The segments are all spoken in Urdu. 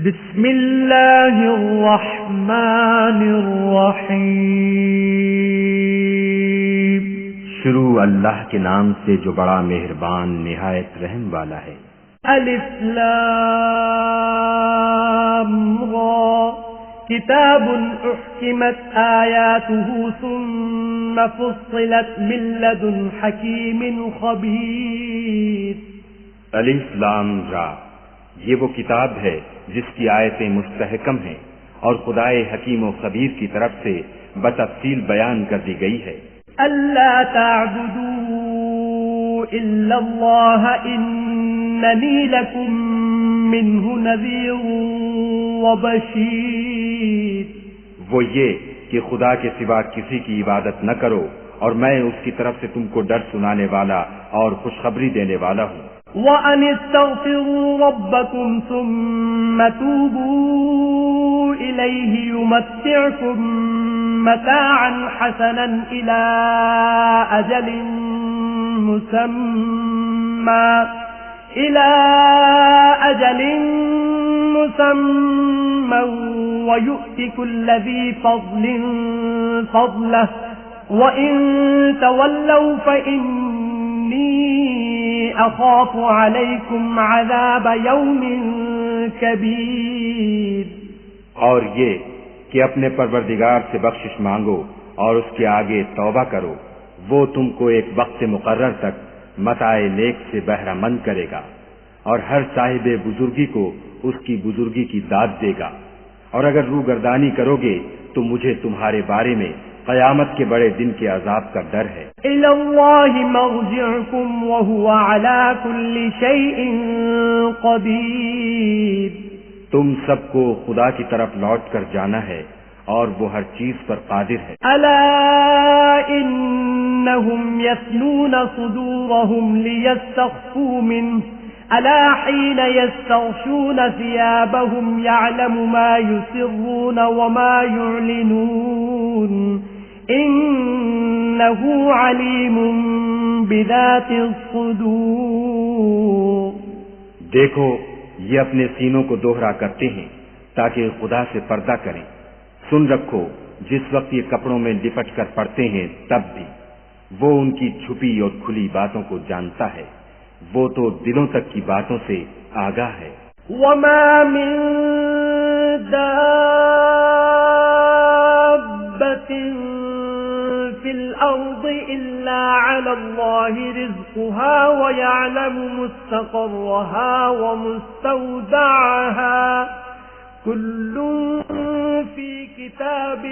بسم اللہ الرحمن الرحیم، شروع اللہ کے نام سے جو بڑا مہربان نہایت رحم والا ہے۔ الف لام را، کتاب احکمت آیاتہ ثم فصلت من لدن حکیم خبیر۔ الف لام را، یہ وہ کتاب ہے جس کی آیتیں مستحکم ہیں اور خدائے حکیم و خبیر کی طرف سے بتفصیل بیان کر دی گئی ہے۔ اللہ تعبدوا الا اللہ اننی لکم منہ نذیر وبشیر۔ وہ یہ کہ خدا کے سوا کسی کی عبادت نہ کرو اور میں اس کی طرف سے تم کو ڈر سنانے والا اور خوشخبری دینے والا ہوں۔ وَأَنِ اسْتَغْفِرُوا رَبَّكُمْ ثُمَّ تُوبُوا إِلَيْهِ يُمَتِّعْكُمْ مَتَاعًا حَسَنًا إِلَى أَجَلٍ مُّسَمًّى وَيُؤْتِ كُلَّ ذِي فَضْلٍ فَضْلَهُ وَإِن تَوَلَّوْا فَإِنِّي اخاف علیکم عذاب یوم کبیر۔ اور یہ کہ اپنے پروردگار سے بخشش مانگو اور اس کے آگے توبہ کرو، وہ تم کو ایک وقت مقرر تک متاع نیک سے بہرہ مند کرے گا اور ہر صاحب بزرگی کو اس کی بزرگی کی داد دے گا، اور اگر روگردانی کرو گے تو مجھے تمہارے بارے میں قیامت کے بڑے دن کے عذاب کا ڈر ہے۔ الی اللہ مرجعکم وہو علی کل شیء قدیر۔ تم سب کو خدا کی طرف لوٹ کر جانا ہے اور وہ ہر چیز پر قادر ہے۔ الا انہم یثنون صدورہم لیستخفوا منہ الا حین یستغشون ثیابہم یعلم ما یسرون وما یعلنون انہ علیم بذات الصدور۔ دیکھو یہ اپنے سینوں کو دوہرا کرتے ہیں تاکہ خدا سے پردہ کریں۔ سن رکھو جس وقت یہ کپڑوں میں لپٹ کر پڑتے ہیں تب بھی وہ ان کی چھپی اور کھلی باتوں کو جانتا ہے، وہ تو دلوں تک کی باتوں سے آگاہ ہے۔ وما من دابة في الأرض إلا على الله رزقها ويعلم مستقرها ومستودعها كل في كتاب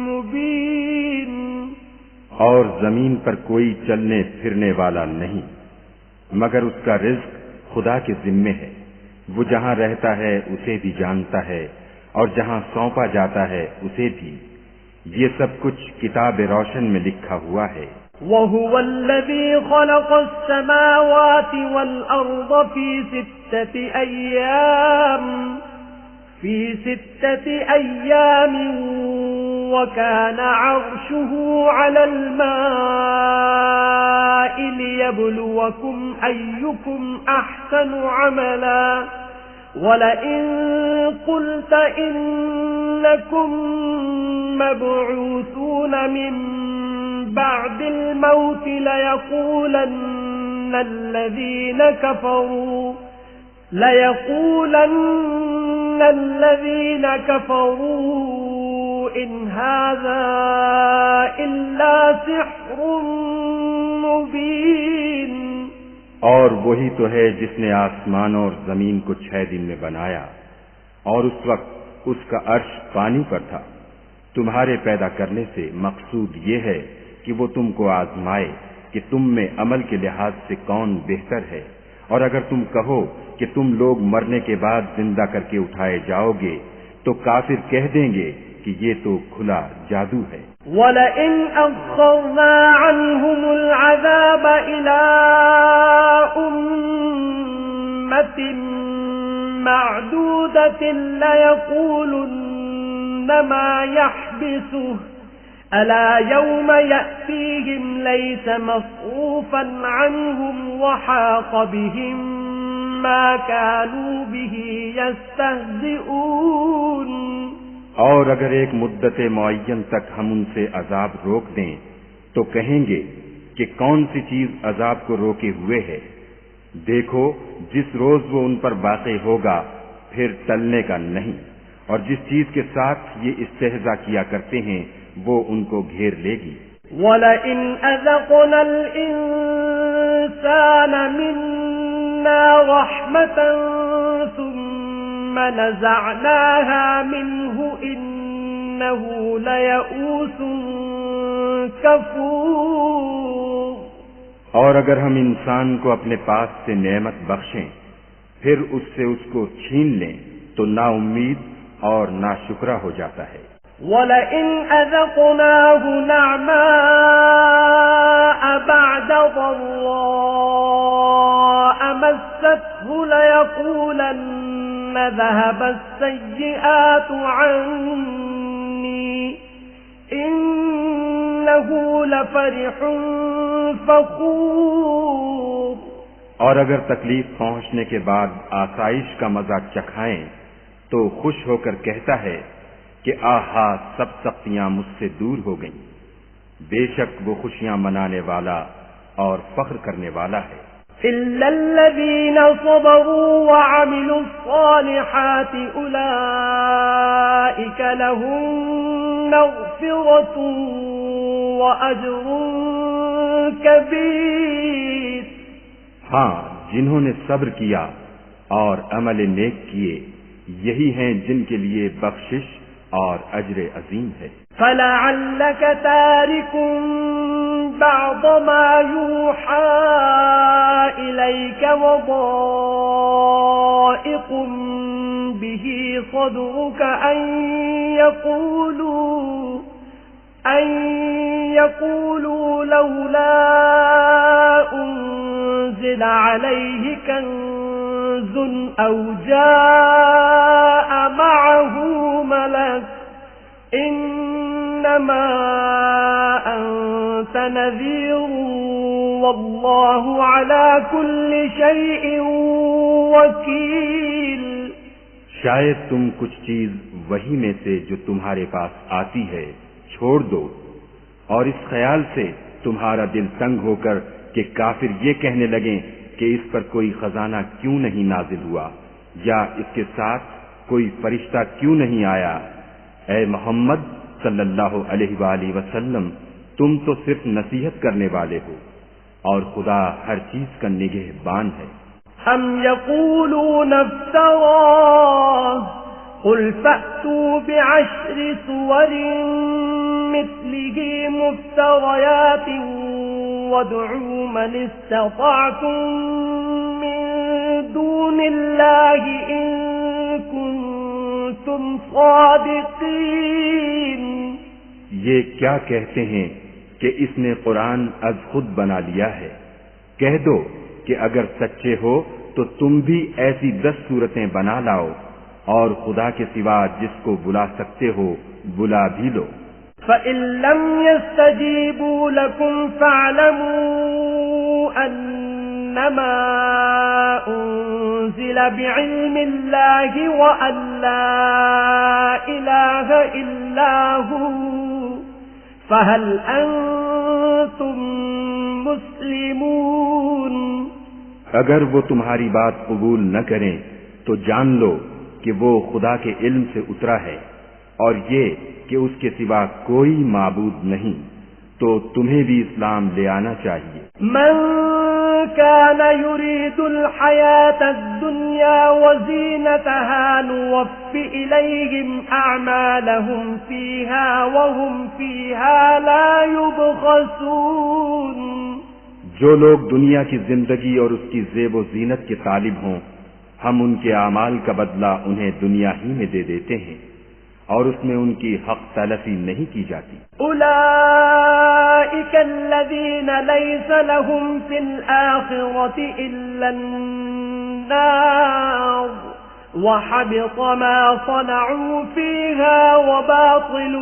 مبين۔ اور زمین پر کوئی چلنے پھرنے والا نہیں مگر اس کا رزق خدا کے ذمے ہے، وہ جہاں رہتا ہے اسے بھی جانتا ہے اور جہاں سونپا جاتا ہے اسے بھی، یہ سب کچھ کتاب روشن میں لکھا ہوا ہے۔ وَهُوَ الَّذِي خَلَقَ السَّمَاوَاتِ وَالْأَرْضَ فِي سِتَّةِ أَيَّامٍ وَكَانَ عَرْشُهُ عَلَى الْمَاءِ لِيَبْلُوَكُمْ أَيُّكُمْ أَحْسَنُ عَمَلًا وَلَئِن قُلْتَ إِنَّكُمْ مَبْعُوثُونَ مِنْ بَعْدِ الْمَوْتِ لَيَقُولَنَّ الَّذِينَ كَفَرُوا إِنْ هَذَا إِلَّا سِحْرٌ مُبِينٌ۔ اور وہی تو ہے جس نے آسمانوں اور زمین کو 6 دن میں بنایا اور اس وقت اس کا عرش پانی پر تھا۔ تمہارے پیدا کرنے سے مقصود یہ ہے کہ وہ تم کو آزمائے کہ تم میں عمل کے لحاظ سے کون بہتر ہے، اور اگر تم کہو کہ تم لوگ مرنے کے بعد زندہ کر کے اٹھائے جاؤ گے تو کافر کہہ دیں گے کہ یہ تو کھلا جادو ہے۔ وَلَئِنْ أَخَّرْنَا عَنْهُمُ الْعَذَابَ إِلَىٰ أُمَّةٍ مَّعْدُودَةٍ لَيَقُولُنَّ مَا يَحْبِسُهُ أَلَا يَوْمَ يَأْتِيهِمْ لَيْسَ مَصْرُوفًا عَنْهُمْ وَحَاقَ بِهِم ما كانوا به يستهزئون. اور اگر ایک مدت معین تک ہم ان سے عذاب روک دیں تو کہیں گے کہ کون سی چیز عذاب کو روکے ہوئے ہے، دیکھو جس روز وہ ان پر واقع ہوگا پھر ٹلنے کا نہیں، اور جس چیز کے ساتھ یہ استہزاء کیا کرتے ہیں وہ ان کو گھیر لے گی. وَلَئِنْ أَذَقْنَا الْإِنسَانَ مِنَّا رَحْمَةً ثُمَّ نَزَعْنَاهَا مِنْهُ إِنَّهُ لَيَئُوسٌ كَفُورٌ. اور اگر ہم انسان کو اپنے پاس سے نعمت بخشیں پھر اس سے اس کو چھین لیں تو نا امید اور ناشکرا ہو جاتا ہے. وَلَئِنْ أَذَقْنَاهُ نَعْمَاءَ بَعْدَ ضَرَّاءَ مَسَّتْهُ لَيَقُولَنَّ ذَهَبَ السَّيِّئَاتُ عَنِّي إِنَّهُ لَفَرِحٌ فَخُورٌ. اور اگر تکلیف پہنچنے کے بعد آسائش کا مزہ چکھائیں تو خوش ہو کر کہتا ہے کہ آہا سب سختیاں مجھ سے دور ہو گئیں. بے شک وہ خوشیاں منانے والا اور فخر کرنے والا ہے. إِلَّا الَّذِينَ صَبَرُوا وَعَمِلُوا الصَّالِحَاتِ أُولَئِكَ لَهُم مَّغْفِرَةٌ وَأَجْرٌ كَبِيرٌ. ہاں، جنہوں نے صبر کیا اور عمل نیک کیے یہی ہیں جن کے لیے بخشش اور اجر عظیم ہے. فَلَعَلَّكَ تَارِكٌ بَعْضَ مَا يُوحَىٰ إِلَيْكَ وَضَائِقٌ بِهِ صَدْرُكَ أَن يَقُولُوا لَوْلَا أُنزِلَ عَلَيْهِ كَنزٌ أَوْ جَاءَ مَعَهُ مَلَكٌ إِنَّمَا أَنتَ نَذِيرٌ وَاللَّهُ عَلَى كُلِّ شَيْءٍ وَكِيلٌ. شاید تم کچھ چیز وہی میں سے جو تمہارے پاس آتی ہے چھوڑ دو، اور اس خیال سے تمہارا دل تنگ ہو کر کہ کافر یہ کہنے لگیں کہ اس پر کوئی خزانہ کیوں نہیں نازل ہوا یا اس کے ساتھ کوئی فرشتہ کیوں نہیں آیا. اے محمد صلی اللہ علیہ وآلہ وسلم، تم تو صرف نصیحت کرنے والے ہو اور خدا ہر چیز کا نگہبان ہے. أَمْ يَقُولُونَ افْتَرَاهُ قُلْ فَأْتُوا بِعَشْرِ سُوَرٍ مِثْلِهِ مُفْتَرَيَاتٍ وَادْعُوا مَنِ اسْتَطَعْتُم مِّن دُونِ اللَّهِ إِن كُنتُمْ صَادِقِينَ. یہ کیا کہتے ہیں کہ اس نے قرآن از خود بنا لیا ہے؟ کہہ دو کہ اگر سچے ہو تو تم بھی ایسی 10 صورتیں بنا لاؤ اور خدا کے سوا جس کو بلا سکتے ہو بلا بھی لو. فَإِن لَّمْ يَسْتَجِيبُوا لَكُمْ فَاعْلَمُوا أَنَّمَا أُنزِلَ بِعِلْمِ اللَّهِ وَأَن لَّا إِلَٰهَ إِلَّا هُوَ فَهَلْ أَنتُم مُّسْلِمُونَ. اگر وہ تمہاری بات قبول نہ کریں تو جان لو کہ وہ خدا کے علم سے اترا ہے اور یہ کہ اس کے سوا کوئی معبود نہیں، تو تمہیں بھی اسلام لے آنا چاہیے. من كان يريد الحياة الدنيا وزينتها نوفِ إليهم أعمالهم فيها وهم فيها لا يبخسون. جو لوگ دنیا کی زندگی اور اس کی زیب و زینت کے طالب ہوں ہم ان کے اعمال کا بدلہ انہیں دنیا ہی میں دے دیتے ہیں اور اس میں ان کی حق تلفی نہیں کی جاتی. أولئك الذين ليس لهم في الآخرة إلا النار وحبط ما صنعوا فيها وباطل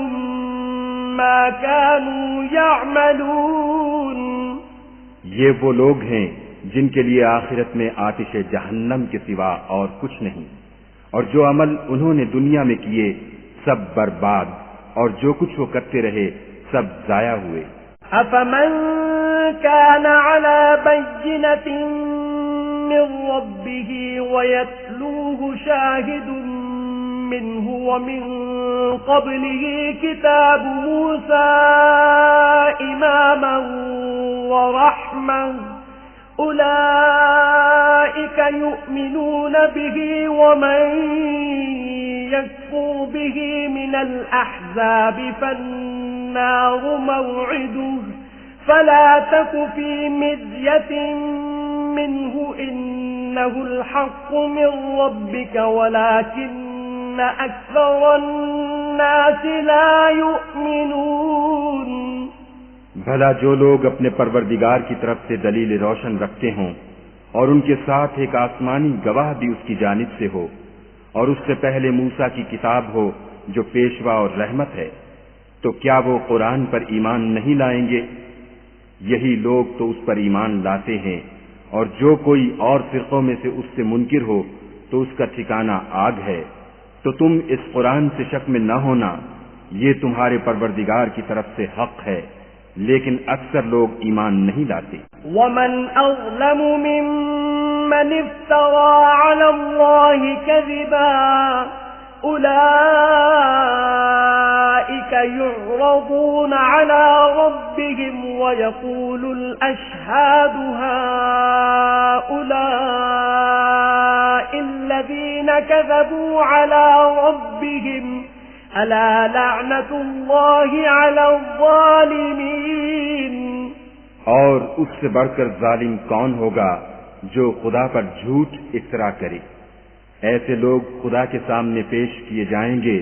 ما كانوا يعملون. یہ وہ لوگ ہیں جن کے لیے آخرت میں آتش جہنم کے سوا اور کچھ نہیں، اور جو عمل انہوں نے دنیا میں کیے سب برباد، اور جو کچھ وہ کرتے رہے سب ضائع ہوئے۔ أفمن كان على بينة من ربه ويتلوه شاهد منه ومن قبله كتاب موسى إماما ورحمة أولئك يؤمنون به ومن يكفر به من الأحزاب فالنار موعده فلا تك في مرية منه إنه الحق من ربك ولكن أكثر الناس لا يؤمنون۔ بھلا جو لوگ اپنے پروردگار کی طرف سے دلیل روشن رکھتے ہوں اور ان کے ساتھ ایک آسمانی گواہ بھی اس کی جانب سے ہو، اور اس سے پہلے موسیٰ کی کتاب ہو جو پیشوا اور رحمت ہے، تو کیا وہ قرآن پر ایمان نہیں لائیں گے؟ یہی لوگ تو اس پر ایمان لاتے ہیں، اور جو کوئی اور فرقوں میں سے اس سے منکر ہو تو اس کا ٹھکانہ آگ ہے۔ تو تم اس قرآن سے شک میں نہ ہونا، یہ تمہارے پروردگار کی طرف سے حق ہے، لیکن اکثر لوگ ایمان نہیں لاتے۔ ومن أظلم ممن افترى على الله كذبا أولئك يعرضون على ربهم ويقول الأشهاد هؤلاء الذين كذبوا على ربهم ألا لعنة الله على الظالمين۔ اور اس سے بڑھ کر ظالم کون ہوگا جو خدا پر جھوٹ افترا کرے؟ ایسے لوگ خدا کے سامنے پیش کیے جائیں گے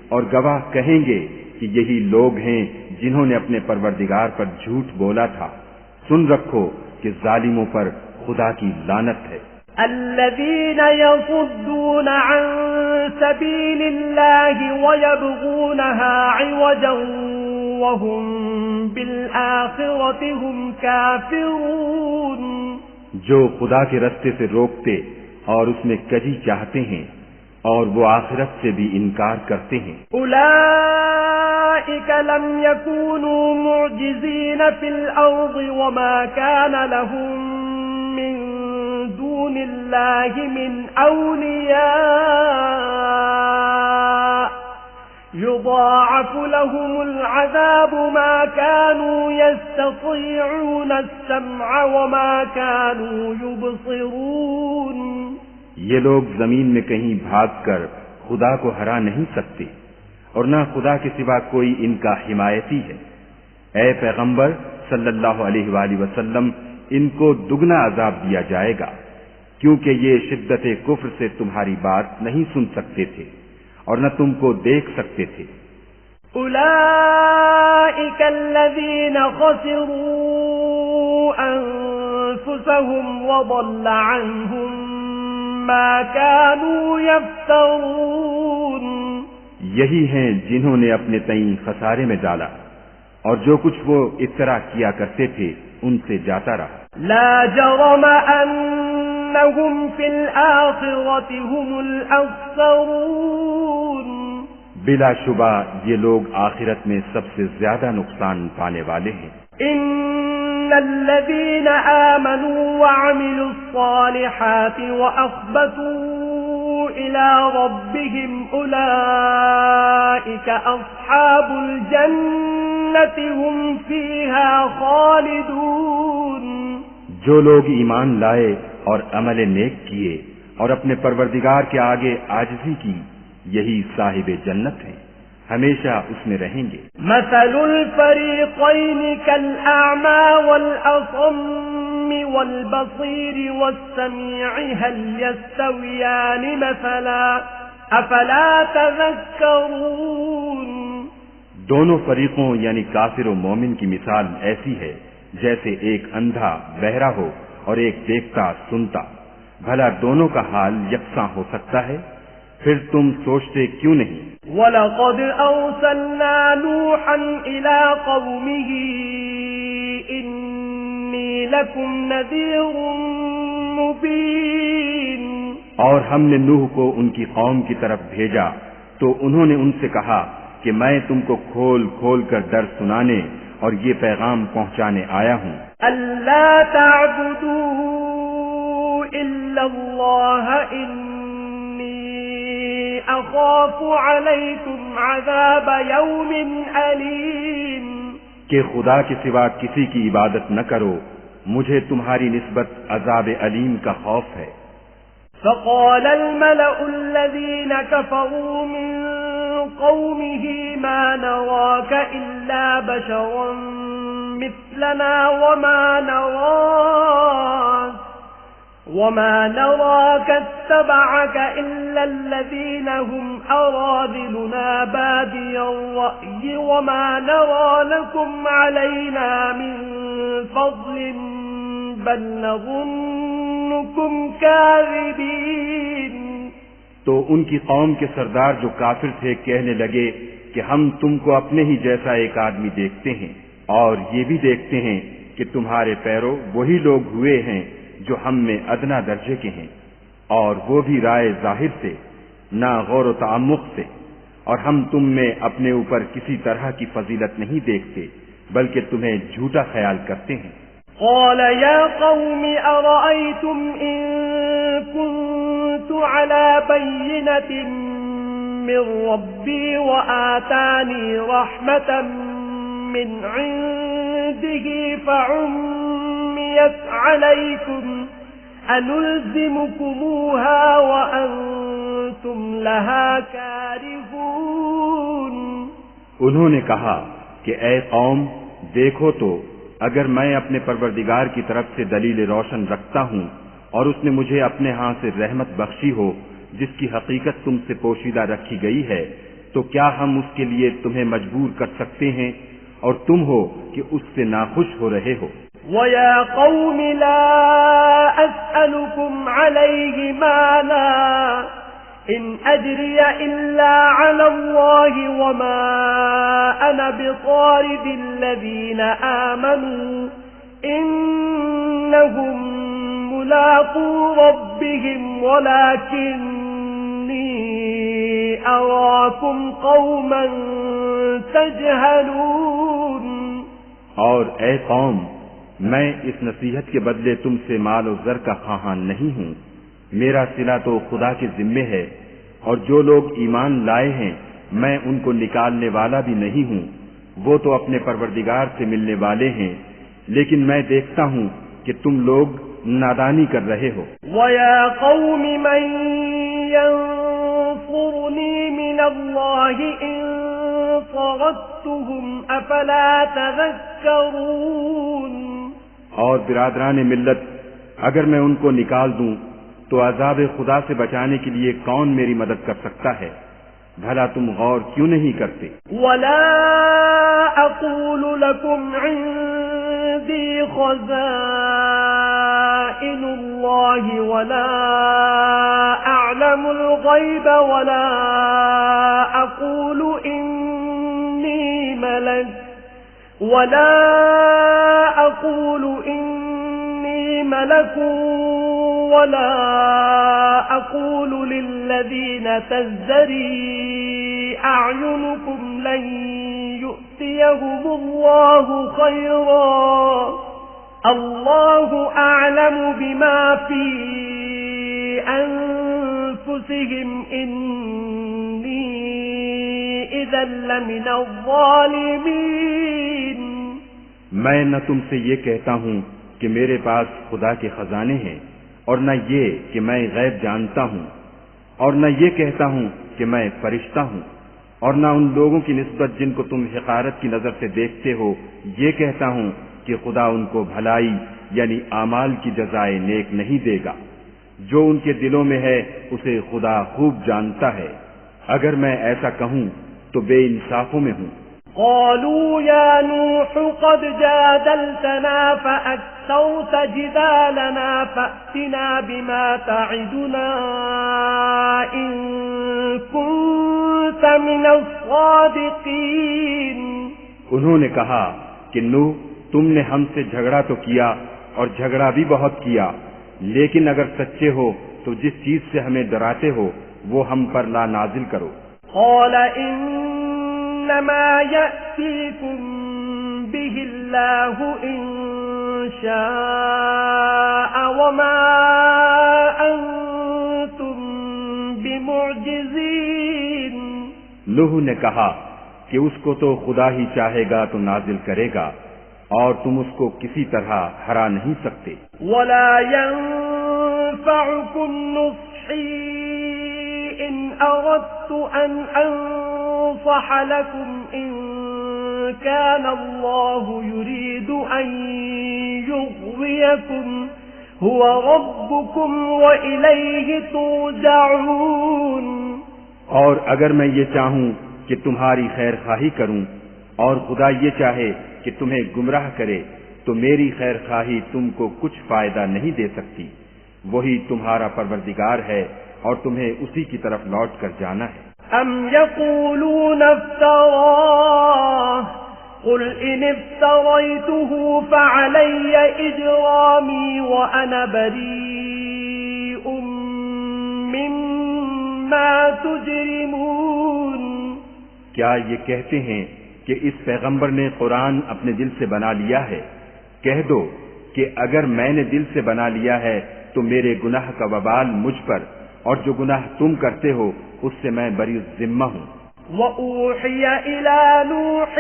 اور گواہ کہیں گے کہ یہی لوگ ہیں جنہوں نے اپنے پروردگار پر جھوٹ بولا تھا۔ سن رکھو کہ ظالموں پر خدا کی لعنت ہے۔ الذين يصدون عن سبيل الله ويبغونها عوجا وهم بالآخرة هم كافرون۔ جو خدا کے رستے سے روکتے اور اس میں کجی چاہتے ہیں اور وہ آخرت سے بھی انکار کرتے ہیں۔ أولئك لم يكونوا معجزين في الأرض وما كان لهم من دون الله من أولياء يضاعف لهم العذاب ما كانوا يستطيعون السمع وما كانوا يبصرون۔ یہ لوگ زمین میں کہیں بھاگ کر خدا کو ہرا نہیں سکتے، اور نہ خدا کے سوا کوئی ان کا حمایتی ہے۔ اے پیغمبر صلی اللہ علیہ وآلہ وسلم، ان کو دگنا عذاب دیا جائے گا، کیونکہ یہ شدت کفر سے تمہاری بات نہیں سن سکتے تھے اور نہ تم کو دیکھ سکتے تھے۔ أولئك الذين خسروا أنفسهم وضل عنهم ما كانوا يفترون۔ یہی ہیں جنہوں نے اپنے تئیں خسارے میں ڈالا اور جو کچھ وہ افترا کیا کرتے تھے ان سے جاتا رہا۔ لا جرم أنهم في الآخرة هم الأخسرون۔ بلا شبہ یہ لوگ آخرت میں سب سے زیادہ نقصان پانے والے ہیں۔ إن الذين آمنوا وعملوا الصالحات وأخبتوا إلى ربهم أولئك أصحاب الجنة هم فيها خالدون۔ جو لوگ ایمان لائے اور عمل نیک کیے اور اپنے پروردگار کے آگے عاجزی کی، یہی صاحب جنت ہیں، ہمیشہ اس میں رہیں گے۔ مثل الفريقين كالأعمى والأصم والبصير والسميع هل يستويان مثلا أفلا تذكرون۔ دونوں فریقوں یعنی کافر و مومن کی مثال ایسی ہے جیسے ایک اندھا بہرا ہو اور ایک دیکھتا سنتا۔ بھلا دونوں کا حال یکساں ہو سکتا ہے؟ پھر تم سوچتے کیوں نہیں؟ وَلَقَدْ أَرْسَلْنَا نُوحًا إِلَىٰ قَوْمِهِ إِنِّي لَكُمْ نَذِيرٌ مبين اور ہم نے نوح کو ان کی قوم کی طرف بھیجا تو انہوں نے ان سے کہا کہ میں تم کو کھول کھول کر در سنانے اور یہ پیغام پہنچانے آیا ہوں ألا تعبدوا إلا الله إني أخاف عليكم عذاب يوم أليم کہ خدا کے سوا کسی کی عبادت نہ کرو مجھے تمہاری نسبت عذاب علیم کا خوف ہے فقال الملأ الذين كفروا من قومه ما نراك إلا بشرا مثلنا وما نراك اتبعك إلا الذين هم أراذلنا بادي الرأي وما نرى لكم علينا من فضل بل نظنكم كاذبين تو ان کی قوم کے سردار جو کافر تھے کہنے لگے کہ ہم تم کو اپنے ہی جیسا ایک آدمی دیکھتے ہیں اور یہ بھی دیکھتے ہیں کہ تمہارے پیرو وہی لوگ ہوئے ہیں جو ہم میں ادنا درجے کے ہیں اور وہ بھی رائے ظاہر سے نہ غور و تعمق سے اور ہم تم میں اپنے اوپر کسی طرح کی فضیلت نہیں دیکھتے بلکہ تمہیں جھوٹا خیال کرتے ہیں قال يا قوم أرأيتم إن كنت على بينة من ربي وآتاني رحمة من عنده فعميت عليكم أنلزمكموها وأنتم لها كارهون انہوں نے کہا کہ اے قوم دیکھو تو اگر میں اپنے پروردگار کی طرف سے دلیل روشن رکھتا ہوں اور اس نے مجھے اپنے ہاں سے رحمت بخشی ہو جس کی حقیقت تم سے پوشیدہ رکھی گئی ہے تو کیا ہم اس کے لیے تمہیں مجبور کر سکتے ہیں اور تم ہو کہ اس سے ناخوش ہو رہے ہو وَيَا قَوْمِ لَا أَسْأَلُكُمْ عَلَيْهِ مَالًا إِنْ أَجْرِيَ إِلَّا عَلَى اللَّهِ وَمَا أَنَا بِطَارِدِ الَّذِينَ آمَنُوا إِنَّهُمْ مُلَاقُو رَبِّهِمْ وَلَكِنِّي أَرَاكُمْ قَوْمًا تَجْهَلُونَ اور اے قوم میں اس نصیحت کے بدلے تم سے مال و زر کا خواہاں نہیں ہوں میرا صلہ تو خدا کے ذمے ہے اور جو لوگ ایمان لائے ہیں میں ان کو نکالنے والا بھی نہیں ہوں وہ تو اپنے پروردگار سے ملنے والے ہیں لیکن میں دیکھتا ہوں کہ تم لوگ نادانی کر رہے ہو وَيَا قَوْمِ مَن يَنصُرُنِي مِنَ اللَّهِ إِن طَرَدتُّهُمْ أَفَلَا تَذَكَّرُونَ اور برادران ملت اگر میں ان کو نکال دوں تو عذاب خدا سے بچانے کے لیے کون میری مدد کر سکتا ہے بھلا تم غور کیوں نہیں کرتے وَلَا أَقُولُ لَكُمْ عِندِي خَزَائِنُ اللَّهِ وَلَا أَعْلَمُ الْغَيْبَ وَلَا أَقُولُ إِنِّي مَلَكٌ وَلَا أَقُولُ لِلَّذِينَ تَزْدَرِي أَعْيُنُكُمْ لَن يُؤْتِيَهُمُ اللَّهُ خَيْرًا اللَّهُ أَعْلَمُ بِمَا فِي أَنفُسِهِمْ إِنِّي إِذًا لَّمِنَ الظَّالِمِينَ میں نہ تم سے یہ کہتا ہوں کہ میرے پاس خدا کے خزانے ہیں اور نہ یہ کہ میں غیب جانتا ہوں اور نہ یہ کہتا ہوں کہ میں فرشتہ ہوں اور نہ ان لوگوں کی نسبت جن کو تم حقارت کی نظر سے دیکھتے ہو یہ کہتا ہوں کہ خدا ان کو بھلائی یعنی اعمال کی جزائے نیک نہیں دے گا جو ان کے دلوں میں ہے اسے خدا خوب جانتا ہے اگر میں ایسا کہوں تو بے انصافوں میں ہوں قالوا يا نوح قد جادلتنا فأكثرت جدالنا فأتنا بما تعدنا إن كنت من الصادقين انہوں نے کہا کہ نوح تم نے ہم سے جھگڑا تو کیا اور جھگڑا بھی بہت کیا لیکن اگر سچے ہو تو جس چیز سے ہمیں ڈراتے ہو وہ ہم پر لا نازل کرو۔ قال انما يأتيكم به الله ان شاء وما انتم بمعجزين۔ نوح نے کہا کہ اس کو تو خدا ہی چاہے گا تو نازل کرے گا اور تم اس کو کسی طرح ہرا نہیں سکتے۔ ولا ينفعكم نصحي إن أردت أن أنصح لكم إن كان الله يريد أن يغويكم هو ربكم وإليه ترجعون۔ اور اگر میں یہ چاہوں کہ تمہاری خیر خواہی کروں اور خدا یہ چاہے کہ تمہیں گمراہ کرے تو میری خیر خواہی تم کو کچھ فائدہ نہیں دے سکتی، وہی تمہارا پروردگار ہے اور تمہیں اسی کی طرف لوٹ کر جانا ہے۔ ام یقولون افتراه قل ان افتریته فعلی اجرامی وانا بریء مما تجرمون۔ کیا یہ کہتے ہیں کہ اس پیغمبر نے قرآن اپنے دل سے بنا لیا ہے؟ کہہ دو کہ اگر میں نے دل سے بنا لیا ہے تو میرے گناہ کا وبال مجھ پر، اور جو گناہ تم کرتے ہو اس سے میں بری ذمہ ہوں۔ وَأُوحِيَ إِلَى نُوحٍ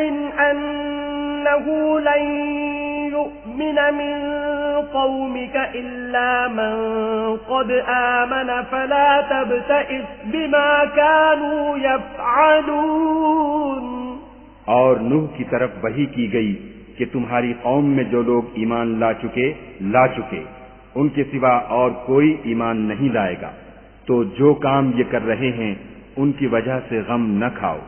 أَنَّهُ لَن يُؤْمِنَ مِن قَوْمِكَ إِلَّا مَن قَدْ آمَنَ فَلَا تَبْتَئِسْ بِمَا كَانُوا يَفْعَلُونَ۔ اور نوح کی طرف وحی کی گئی کہ تمہاری قوم میں جو لوگ ایمان لا چکے ان کے سوا اور کوئی ایمان نہیں لائے گا، تو جو کام یہ کر رہے ہیں ان کی وجہ سے غم نہ کھاؤ۔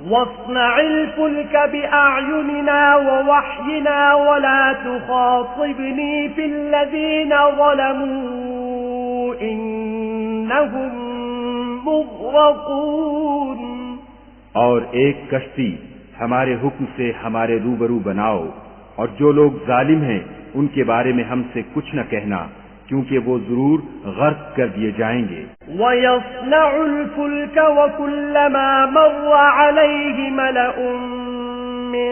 وَاصْنَعِ الْفُلْكَ بِأَعْيُنِنَا وَوَحْيِنَا وَلَا تُخَاطِبْنِي فِي الَّذِينَ ظَلَمُوا إِنَّهُمْ مُغْرَقُونَ۔ اور ایک کشتی ہمارے حکم سے ہمارے روبرو بناؤ، اور جو لوگ ظالم ہیں ان کے بارے میں ہم سے کچھ نہ کہنا، کیونکہ وہ ضرور غرق کر دیے جائیں گے۔ وَيَصْنَعُ الْفُلْكَ وَكُلَّمَا مَرَّ عَلَيْهِ مَلَأٌ مِّن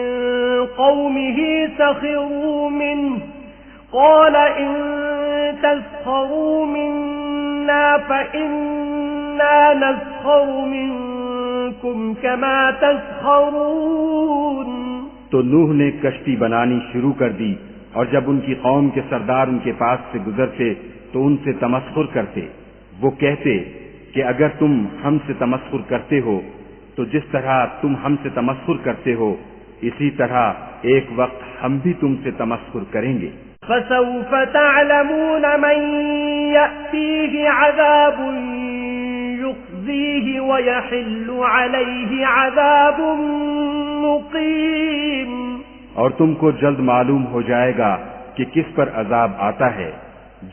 قَوْمِهِ سَخِرُوا مِنْهُ قَالَ إِن تَسْخَرُوا مِنَّا فَإِنَّا نَسْخَرُ مِنكُمْ كَمَا تَسْخَرُونَ۔ تو نوح نے کشتی بنانی شروع کر دی، اور جب ان کی قوم کے سردار ان کے پاس سے گزرتے تو ان سے تمسخر کرتے۔ وہ کہتے کہ اگر تم ہم سے تمسخر کرتے ہو تو جس طرح تم ہم سے تمسخر کرتے ہو اسی طرح ایک وقت ہم بھی تم سے تمسخر کریں گے۔ فَسَوْفَ تَعْلَمُونَ مَن يَأْتِيهِ عَذَابٌ يُخْزِيهِ وَيَحِلُّ عَلَيْهِ عَذَابٌ مُقِيمٌ۔ اور تم کو جلد معلوم ہو جائے گا کہ کس پر عذاب آتا ہے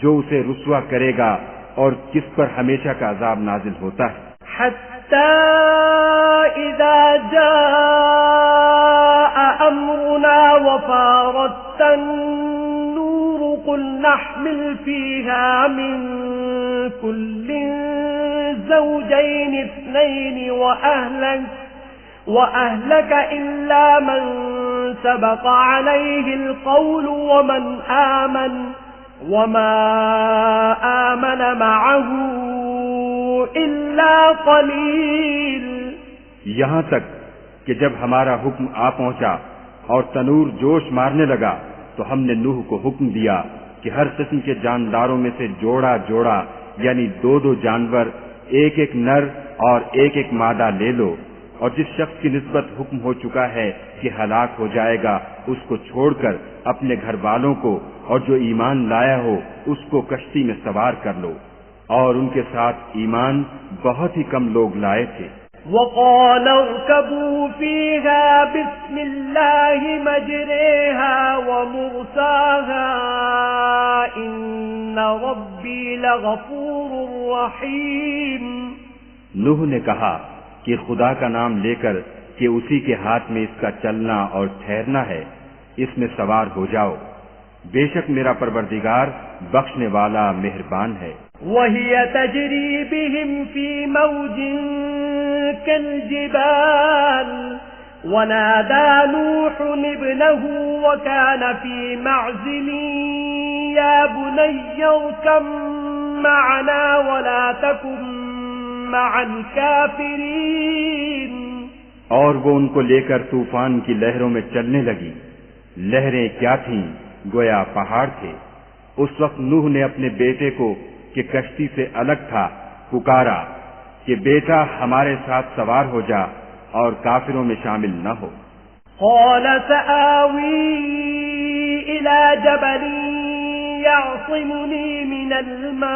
جو اسے رسوا کرے گا اور کس پر ہمیشہ کا عذاب نازل ہوتا ہے۔ حَتَّى إِذَا جَاءَ أَمْرُنَا وَفَارَتِ النُّورُ قُلْ نَحْمِلُ فِيهَا مِن كُلٍّ زَوْجَيْنِ اثْنَيْنِ وَأَهْلَكَ إِلَّا مَن سَبَقَ عَلَيْهِ الْقَوْلُ وَمَا آمَنَ مَعَهُ إِلَّا قَلِيلٌ۔ یہاں تک کہ جب ہمارا حکم آ پہنچا اور تنور جوش مارنے لگا تو ہم نے نوح کو حکم دیا کہ ہر قسم کے جانداروں میں سے جوڑا جوڑا یعنی دو جانور، ایک ایک نر اور ایک ایک مادہ لے لو، اور جس شخص کی نسبت حکم ہو چکا ہے کہ ہلاک ہو جائے گا اس کو چھوڑ کر اپنے گھر والوں کو اور جو ایمان لایا ہو اس کو کشتی میں سوار کر لو، اور ان کے ساتھ ایمان بہت ہی کم لوگ لائے تھے۔ وَقَالَ ارْكَبُوا فِيهَا بِسْمِ اللَّهِ مَجْرَاهَا وَمُرْسَاهَا إِنَّ رَبِّي لَغَفُورٌ رَّحِيمٌ۔ نوح نے کہا کہ خدا کا نام لے کر کہ اسی کے ہاتھ میں اس کا چلنا اور ٹھہرنا ہے، اس میں سوار ہو جاؤ، بے شک میرا پروردگار بخشنے والا مہربان ہے۔ وَهِيَ تَجْرِي بِهِمْ فِي مَوْجٍ كَالْجِبَالِ وَنَادَى نُوحٌ ابْنَهُ وَكَانَ فِي مَعْزِلٍ يَا بُنَيَّ ارْكَبْ مَعَنَا وَلَا تَكُن مَّعَ الْكَافِرِينَ۔ اور وہ ان کو لے کر طوفان کی لہروں میں چلنے لگی۔ لہریں کیا تھیں؟ گویا پہاڑ تھے۔ اس وقت نوح نے اپنے بیٹے کو کہ کشتی سے الگ تھا پکارا کہ بیٹا ہمارے ساتھ سوار ہو جا اور کافروں میں شامل نہ ہو۔ قال سآوی إلى جبل يعصمني من الماء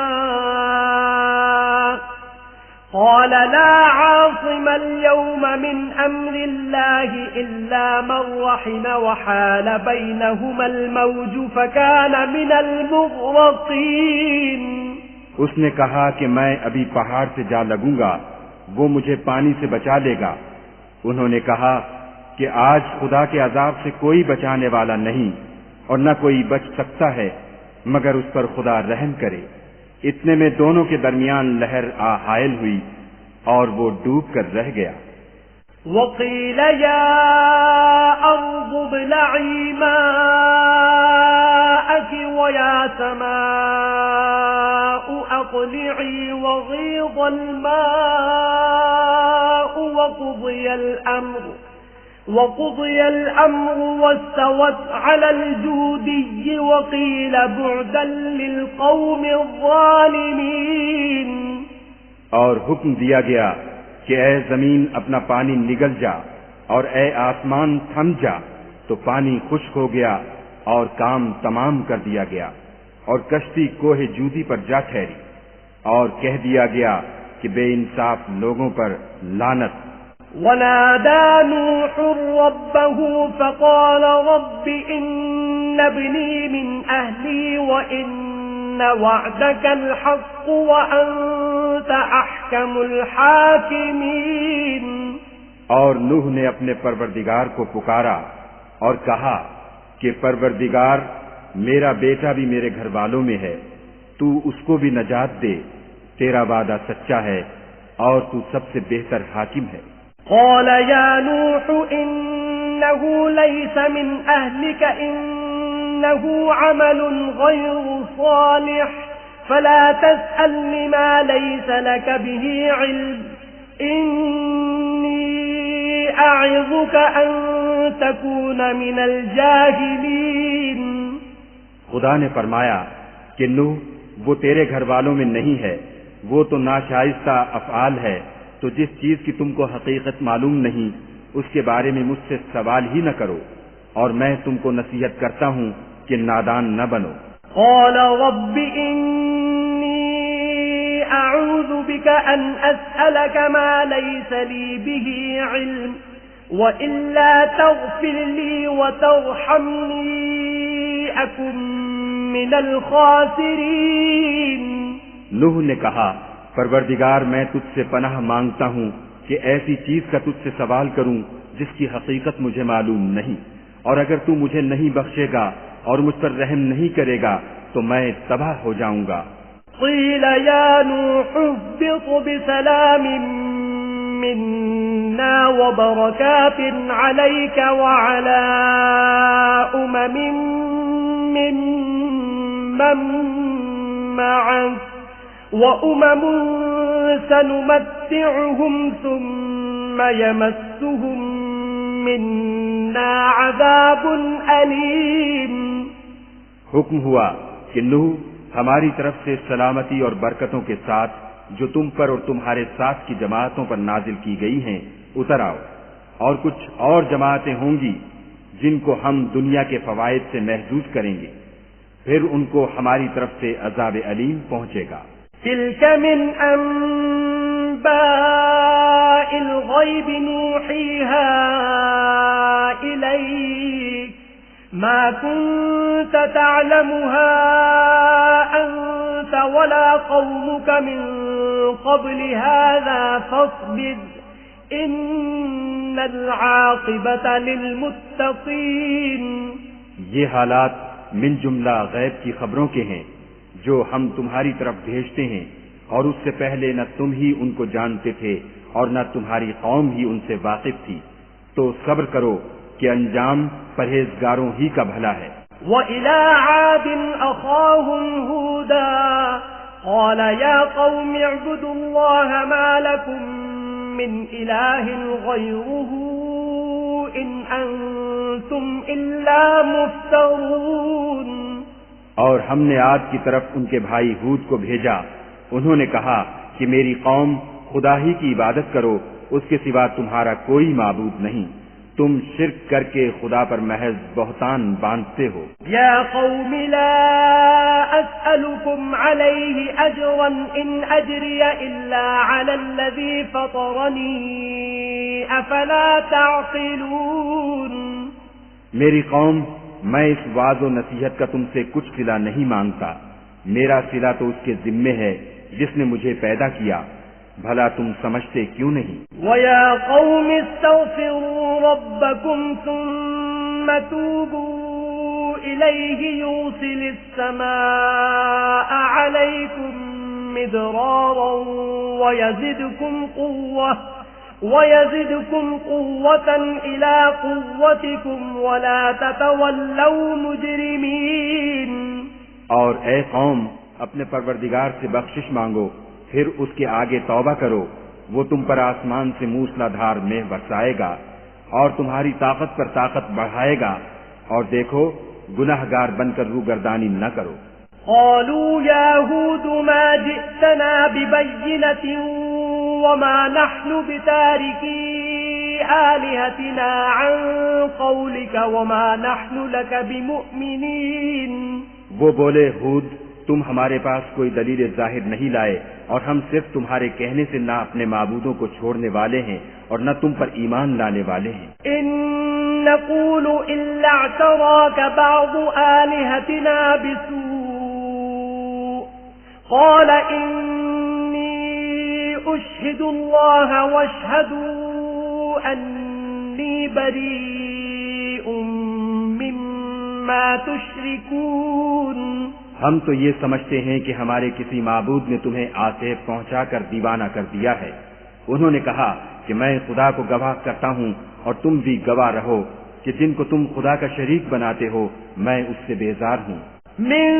قال لا عاصم اليوم من أمر الله إلا من رحم وحال بينهما الموج فكان من المغرقين۔ اس نے کہا کہ میں ابھی پہاڑ سے جا لگوں گا، وہ مجھے پانی سے بچا لے گا۔ انہوں نے کہا کہ آج خدا کے عذاب سے کوئی بچانے والا نہیں اور نہ کوئی بچ سکتا ہے مگر اس پر خدا رحم کرے۔ اتنے میں دونوں کے درمیان لہر حائل ہوئی اور وہ ڈوب کر رہ گیا۔ وقيل يا أرض ابلعي ماءك ويا سماء أقلعي وغيض الماء وقضي الأمر واستوت على الجودي وقيل بعدا للقوم الظالمين۔ اور حکم دیا گیا کہ اے زمین اپنا پانی نگل جا اور اے آسمان تھم جا، تو پانی خشک ہو گیا اور کام تمام کر دیا گیا اور کشتی کوہ جودی پر جا ٹھہری، اور کہہ دیا گیا کہ بے انصاف لوگوں پر لعنت۔ ونادى نوح ربه فقال رب إن ابني من أهلي وإن وعدك الحق وأنت أحكم الحاكمين۔ اور نوح نے اپنے پروردگار کو پکارا اور کہا کہ پروردگار میرا بیٹا بھی میرے گھر والوں میں ہے، تو اس کو بھی نجات دے، تیرا وعدہ سچا ہے اور تو سب سے بہتر حاکم ہے۔ قال يا نوح إنه ليس من أهلك إنه عمل غير صالح فلا تسألني ما ليس لك به علم إني أعظك أن تكون من الجاهلين۔ خدا نے فرمایا کہ نوح وہ تیرے گھر والوں میں نہیں ہے، وہ تو ناشائستہ افعال ہے، تو جس چیز کی تم کو حقیقت معلوم نہیں اس کے بارے میں مجھ سے سوال ہی نہ کرو، اور میں تم کو نصیحت کرتا ہوں کہ نادان نہ بنو۔ قال رب إني أعوذ بك أن أسألك ما ليس لي به علم وإلا تغفر لي وترحمني أكن من الخاسرين۔ نوح نے کہا پروردگار میں تجھ سے پناہ مانگتا ہوں کہ ایسی چیز کا تجھ سے سوال کروں جس کی حقیقت مجھے معلوم نہیں، اور اگر تو مجھے نہیں بخشے گا اور مجھ پر رحم نہیں کرے گا تو میں تباہ ہو جاؤں گا۔ قیل یا نوح اهبط بسلام منا وبرکات علیک وعلی ممن معك وأمم سنمتعهم ثم يمسهم منا عذاب أليم۔ حکم ہوا کہ نوح ہماری طرف سے سلامتی اور برکتوں کے ساتھ جو تم پر اور تمہارے ساتھ کی جماعتوں پر نازل کی گئی ہیں اتر آؤ، اور کچھ اور جماعتیں ہوں گی جن کو ہم دنیا کے فوائد سے محظوظ کریں گے، پھر ان کو ہماری طرف سے عذاب علیم پہنچے گا۔ تلك من أنباء الغيب نوحيها إليك ما كنت تعلمها أنت ولا قومك من قبل هذا فاصبر إن العاقبة للمتقين۔ یہ حالات من جملہ غیب کی خبروں کے ہیں جو ہم تمہاری طرف بھیجتے ہیں، اور اس سے پہلے نہ تم ہی ان کو جانتے تھے اور نہ تمہاری قوم ہی ان سے واقف تھی، تو صبر کرو کہ انجام پرہیزگاروں ہی کا بھلا ہے۔ وَإِلَىٰ عَادٍ أَخَاهُمْ هُودًا قَالَ يَا قَوْمِ اعْبُدُوا اللَّهَ مَا لَكُم مِّنْ إِلَٰهٍ غَيْرُهُ إِنْ أَنتُمْ إِلَّا مُفْتَرُونَ۔ اور ہم نے عاد کی طرف ان کے بھائی ہود کو بھیجا، انہوں نے کہا کہ میری قوم خدا ہی کی عبادت کرو، اس کے سوا تمہارا کوئی معبود نہیں، تم شرک کر کے خدا پر محض بہتان باندھتے ہو۔ یا قوم لا اسألكم علیہ اجرا ان اجری الا علی الذی فطرنی افلا تعقلون۔ میری قوم، میں اس وعظ و نصیحت کا تم سے کچھ صلہ نہیں مانگتا، میرا صلہ تو اس کے ذمے ہے جس نے مجھے پیدا کیا، بھلا تم سمجھتے کیوں نہیں؟ وَيَا قَوْمِ اسْتَغْفِرُوا رَبَّكُمْ ثُمَّ تُوبُوا إِلَيْهِ يُرْسِلِ السَّمَاءَ عَلَيْكُمْ مِدْرَارًا وَيَزِدْكُمْ قُوَّةً إِلَى قُوَّتِكُمْ وَلَا تَتَوَلَّوْا مُجْرِمِينَ۔ اور اے قوم، اپنے پروردگار سے بخشش مانگو، پھر اس کے آگے توبہ کرو، وہ تم پر آسمان سے موسلا دھار میں برسائے گا اور تمہاری طاقت پر طاقت بڑھائے گا، اور دیکھو گناہگار بن کر روگردانی نہ کرو۔ قالوا يا هود ما جئتنا ببينة وما نحن بتاركي آلهتنا عن قولك وما نحن لك بمؤمنين۔ وہ بولے، ہود تم ہمارے پاس کوئی دلیل ظاہر نہیں لائے، اور ہم صرف تمہارے کہنے سے نہ اپنے معبودوں کو چھوڑنے والے ہیں اور نہ تم پر ایمان لانے والے ہیں۔ ان نقول الا اعتراك بعض آلهتنا بسوء قال انی اشهد الله واشهدوا انی بریء مما تشركون۔ ہم تو یہ سمجھتے ہیں کہ ہمارے کسی معبود نے تمہیں آصف پہنچا کر دیوانہ کر دیا ہے۔ انہوں نے کہا کہ میں خدا کو گواہ کرتا ہوں اور تم بھی گواہ رہو کہ جن کو تم خدا کا شریک بناتے ہو میں اس سے بیزار ہوں۔ من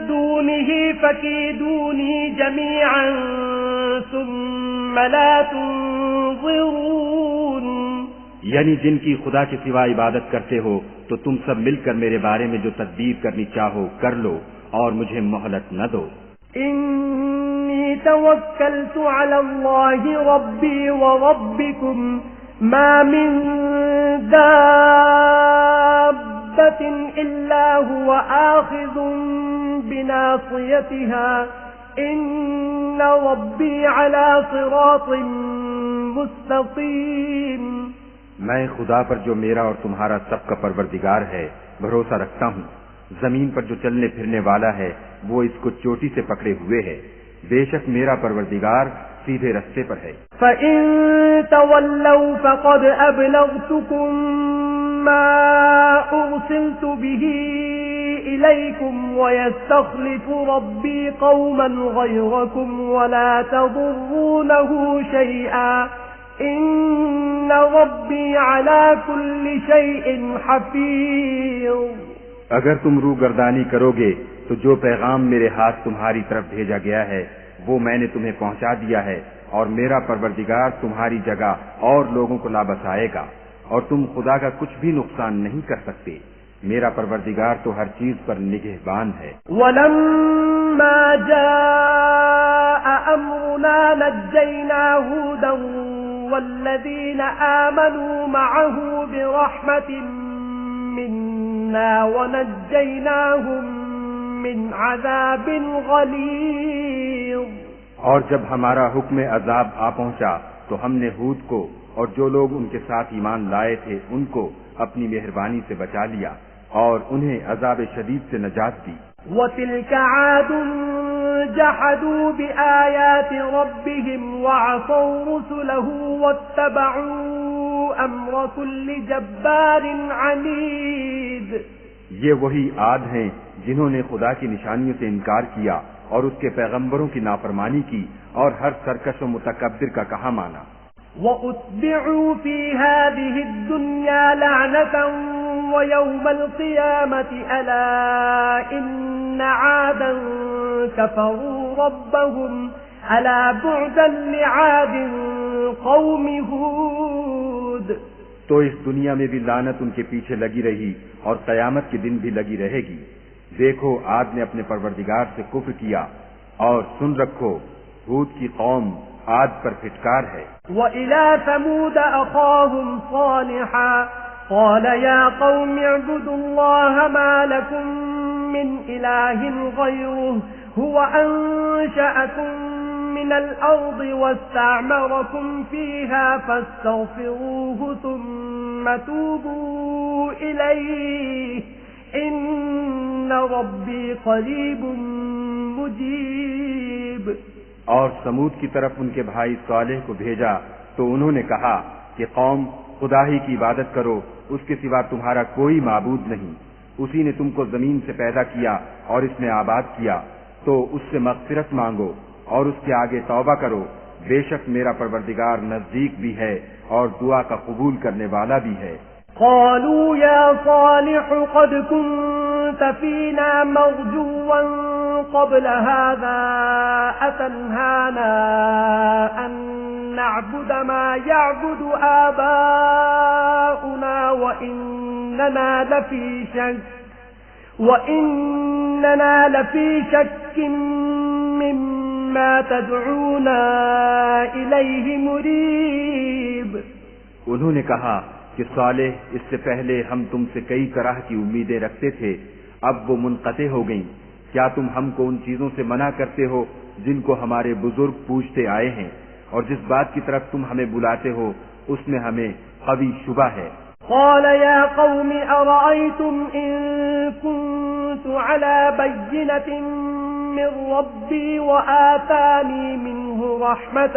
دونه فكيدوني جميعا ثم لا تنظرون۔ یعنی جن کی خدا کے سوا عبادت کرتے ہو تو تم سب مل کر میرے بارے میں جو تدبیر کرنی چاہو کر لو اور مجھے مہلت نہ دو۔ انی توکلت علی اللہ ربی وربکم ما من دابۃ الا هو آخذ بناصیتها ان ربی علی صراط مستقیم۔ میں خدا پر جو میرا اور تمہارا سب کا پروردگار ہے بھروسہ رکھتا ہوں، زمین پر جو چلنے پھرنے والا ہے وہ اس کو چوٹی سے پکڑے ہوئے ہے، بے شک میرا پروردگار سیدھے رستے پر ہے۔ فَإِن تَوَلَّوْا فَقَدْ أَبْلَغْتُكُم مَّا أُرْسِلْتُ بِهِ إِلَيْكُمْ وَيَسْتَخْلِفُ رَبِّي قَوْمًا غَيْرَكُمْ وَلَا تَضُرُّونَهُ شَيْئًا ان ربی علی کل شیء حفیظ۔ اگر تم روگردانی کرو گے تو جو پیغام میرے ہاتھ تمہاری طرف بھیجا گیا ہے وہ میں نے تمہیں پہنچا دیا ہے، اور میرا پروردگار تمہاری جگہ اور لوگوں کو لا بسائے گا، اور تم خدا کا کچھ بھی نقصان نہیں کر سکتے، میرا پروردگار تو ہر چیز پر نگہبان ہے۔ وَلَمَّا جَاءَ أَمْرُنَا نَجَّيْنَا هُودًا وَالَّذِينَ آمَنُوا مَعَهُ بِرَحْمَةٍ مِنَّا وَنَجَّيْنَاهُمْ مِنْ عَذَابٍ غَلِيظٍ۔ اور جب ہمارا حکم عذاب آ پہنچا تو ہم نے ہود کو اور جو لوگ ان کے ساتھ ایمان لائے تھے ان کو اپنی مہربانی سے بچا لیا اور انہیں عذاب شدید سے نجات دی۔ وَتِلْكَ عَادٌ جَحَدُوا بِآيَاتِ رَبِّهِمْ وَعَصَوْا رُسُلَهُ وَاتَّبَعُوا أَمْرَ كُلِّ جَبَّارٍ عَنِيدٍ۔ یہ وہی عاد ہیں جنہوں نے خدا کی نشانیوں سے انکار کیا اور اس کے پیغمبروں کی نافرمانی کی اور ہر سرکش و متکبر کا کہا مانا۔ وَأُتْبِعُوا فِي هَذِهِ الدُّنْيَا لَعْنَةً وَيَوْمَ الْقِيَامَةِ أَلَا إِنَّ عَادًا كَفَرُوا رَبَّهُمْ أَلَا بُعْدًا لِعَادٍ قَوْمِ هُودٍ۔ تو اس دنیا میں بھی لعنت ان کے پیچھے لگی رہی اور قیامت کے دن بھی لگی رہے گی۔ دیکھو عاد نے اپنے پروردگار سے کفر کیا، اور سن رکھو ہود کی قوم عاد پر پھٹکار ہے۔ وَإِلَى ثَمُودَ أَخَاهُمْ صَالِحًا قَالَ يَا قَوْمِ اعْبُدُوا اللَّهَ مَا لَكُمْ مِنْ إِلَٰهٍ غَيْرُهُ هُوَ أَنشَأَكُمْ مِنَ الْأَرْضِ وَاسْتَعْمَرَكُمْ فِيهَا فَاسْتَغْفِرُوهُ ثُمَّ تُوبُوا إِلَيْهِ إِنَّ رَبِّي قَرِيبٌ مُجِيبٌ۔ اور سمود کی طرف ان کے بھائی صالح کو بھیجا تو انہوں نے کہا کہ قوم خدا ہی کی عبادت کرو، اس کے سوا تمہارا کوئی معبود نہیں، اسی نے تم کو زمین سے پیدا کیا اور اس میں آباد کیا، تو اس سے مغفرت مانگو اور اس کے آگے توبہ کرو، بے شک میرا پروردگار نزدیک بھی ہے اور دعا کا قبول کرنے والا بھی ہے۔ قالوا يا صالح قد كنت فينا مرجوا قبل هذا أتنهانا أن نعبد ما يعبد آباؤنا وإننا لفي شك مما تدعونا إليه مريب۔ انہوں نے کہا کہ صالح اس سے پہلے ہم تم سے کئی طرح کی امیدیں رکھتے تھے، اب وہ منقطع ہو گئیں، کیا تم ہم کو ان چیزوں سے منع کرتے ہو جن کو ہمارے بزرگ پوچھتے آئے ہیں، اور جس بات کی طرف تم ہمیں بلاتے ہو اس میں ہمیں قوی شبہ ہے۔ قال يا قوم أرأيتم إن كنت على بينة من ربي وآتاني منه رحمة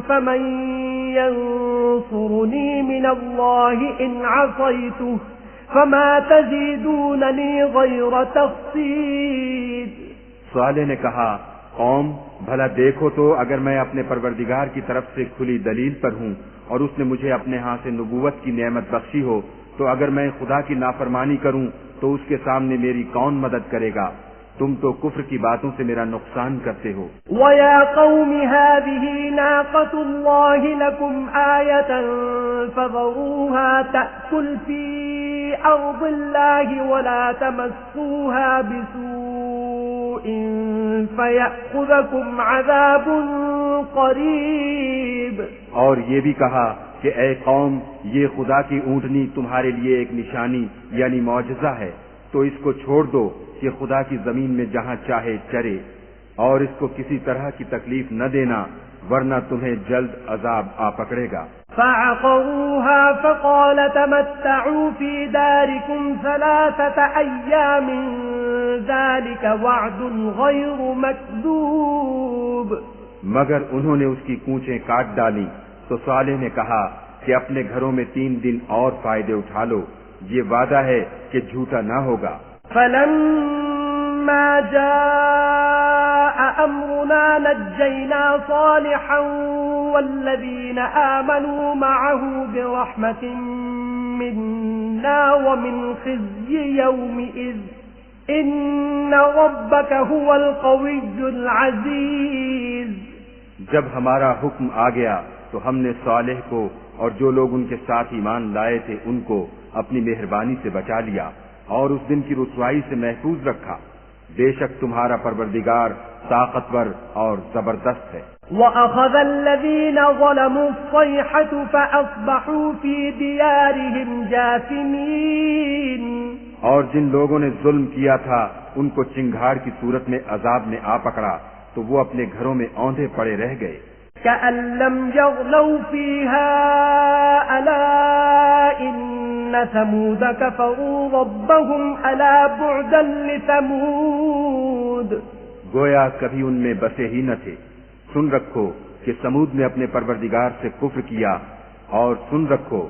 فمن ينصرني من الله إن عصيته فما تزيدونني غير تخسير۔ صالح نے کہا قوم بھلا دیکھو تو اگر میں اپنے پروردگار کی طرف سے کھلی دلیل پر ہوں اور اس نے مجھے اپنے ہاں سے نبوت کی نعمت بخشی ہو، تو اگر میں خدا کی نافرمانی کروں تو اس کے سامنے میری کون مدد کرے گا؟ تم تو کفر کی باتوں سے میرا نقصان کرتے ہو۔ وَيَا قَوْمِ هَذِهِ نَاقَةُ اللَّهِ لَكُمْ آيَةً فَذَرُوهَا تَأْكُلْ فِي أَرْضِ اللَّهِ وَلَا تَمَسُّوهَا بِسُوءٍ فَيَأْخُذَكُمْ عَذَابٌ قَرِيبٌ۔ اور یہ بھی کہا کہ اے قوم یہ خدا کی اونٹنی تمہارے لیے ایک نشانی یعنی معجزہ ہے، تو اس کو چھوڑ دو کہ خدا کی زمین میں جہاں چاہے چرے، اور اس کو کسی طرح کی تکلیف نہ دینا ورنہ تمہیں جلد عذاب آ پکڑے گا۔ فَعَقَرُوهَا فَقَالَ تَمَتَّعُوا فِي دَارِكُمْ 3 أَيَّامٍ ذَلِكَ وَعْدٌ غَيْرُ مَكْذُوبٍ۔ مگر انہوں نے اس کی کونچیں کاٹ ڈالیں تو صالح نے کہا کہ اپنے گھروں میں 3 دن اور فائدے اٹھا لو، یہ وعدہ ہے کہ جھوٹا نہ ہوگا۔ فَلَمَّا جَاءَ أَمْرُنَا نَجَّيْنَا صَالِحًا وَالَّذِينَ آمَنُوا مَعَهُ بِرَحْمَةٍ مِنَّا وَمِنْ خِزْيِ يَوْمِئِذٍ إِنَّ رَبَّكَ هُوَ الْقَوِيُّ الْعَزِيزُ۔ جب ہمارا حکم آ گیا تو ہم نے صالح کو اور جو لوگ ان کے ساتھ ایمان لائے تھے ان کو اپنی مہربانی سے بچا لیا اور اس دن کی رسوائی سے محفوظ رکھا، بے شک تمہارا پروردگار طاقتور اور زبردست ہے۔ وَأَخَذَ الَّذِينَ ظَلَمُوا الصَّيْحَةُ فَأَصْبَحُوا فِي دِيَارِهِمْ جَاثِمِينَ۔ اور جن لوگوں نے ظلم کیا تھا ان کو چنگھاڑ کی صورت میں عذاب نے آ پکڑا تو وہ اپنے گھروں میں اوندھے پڑے رہ گئے۔ كَأَن لَّمْ يَغْنَوْا فِيهَا أَلَا إِنَّ ثَمُودَ كَفَرُوا رَبَّهُمْ أَلَا بُعْدًا لِثَمُودَ۔ گویا کبھی ان میں بسے ہی نہ تھے۔ سن رکھو کہ سمود نے اپنے پروردگار سے کفر کیا، اور سن رکھو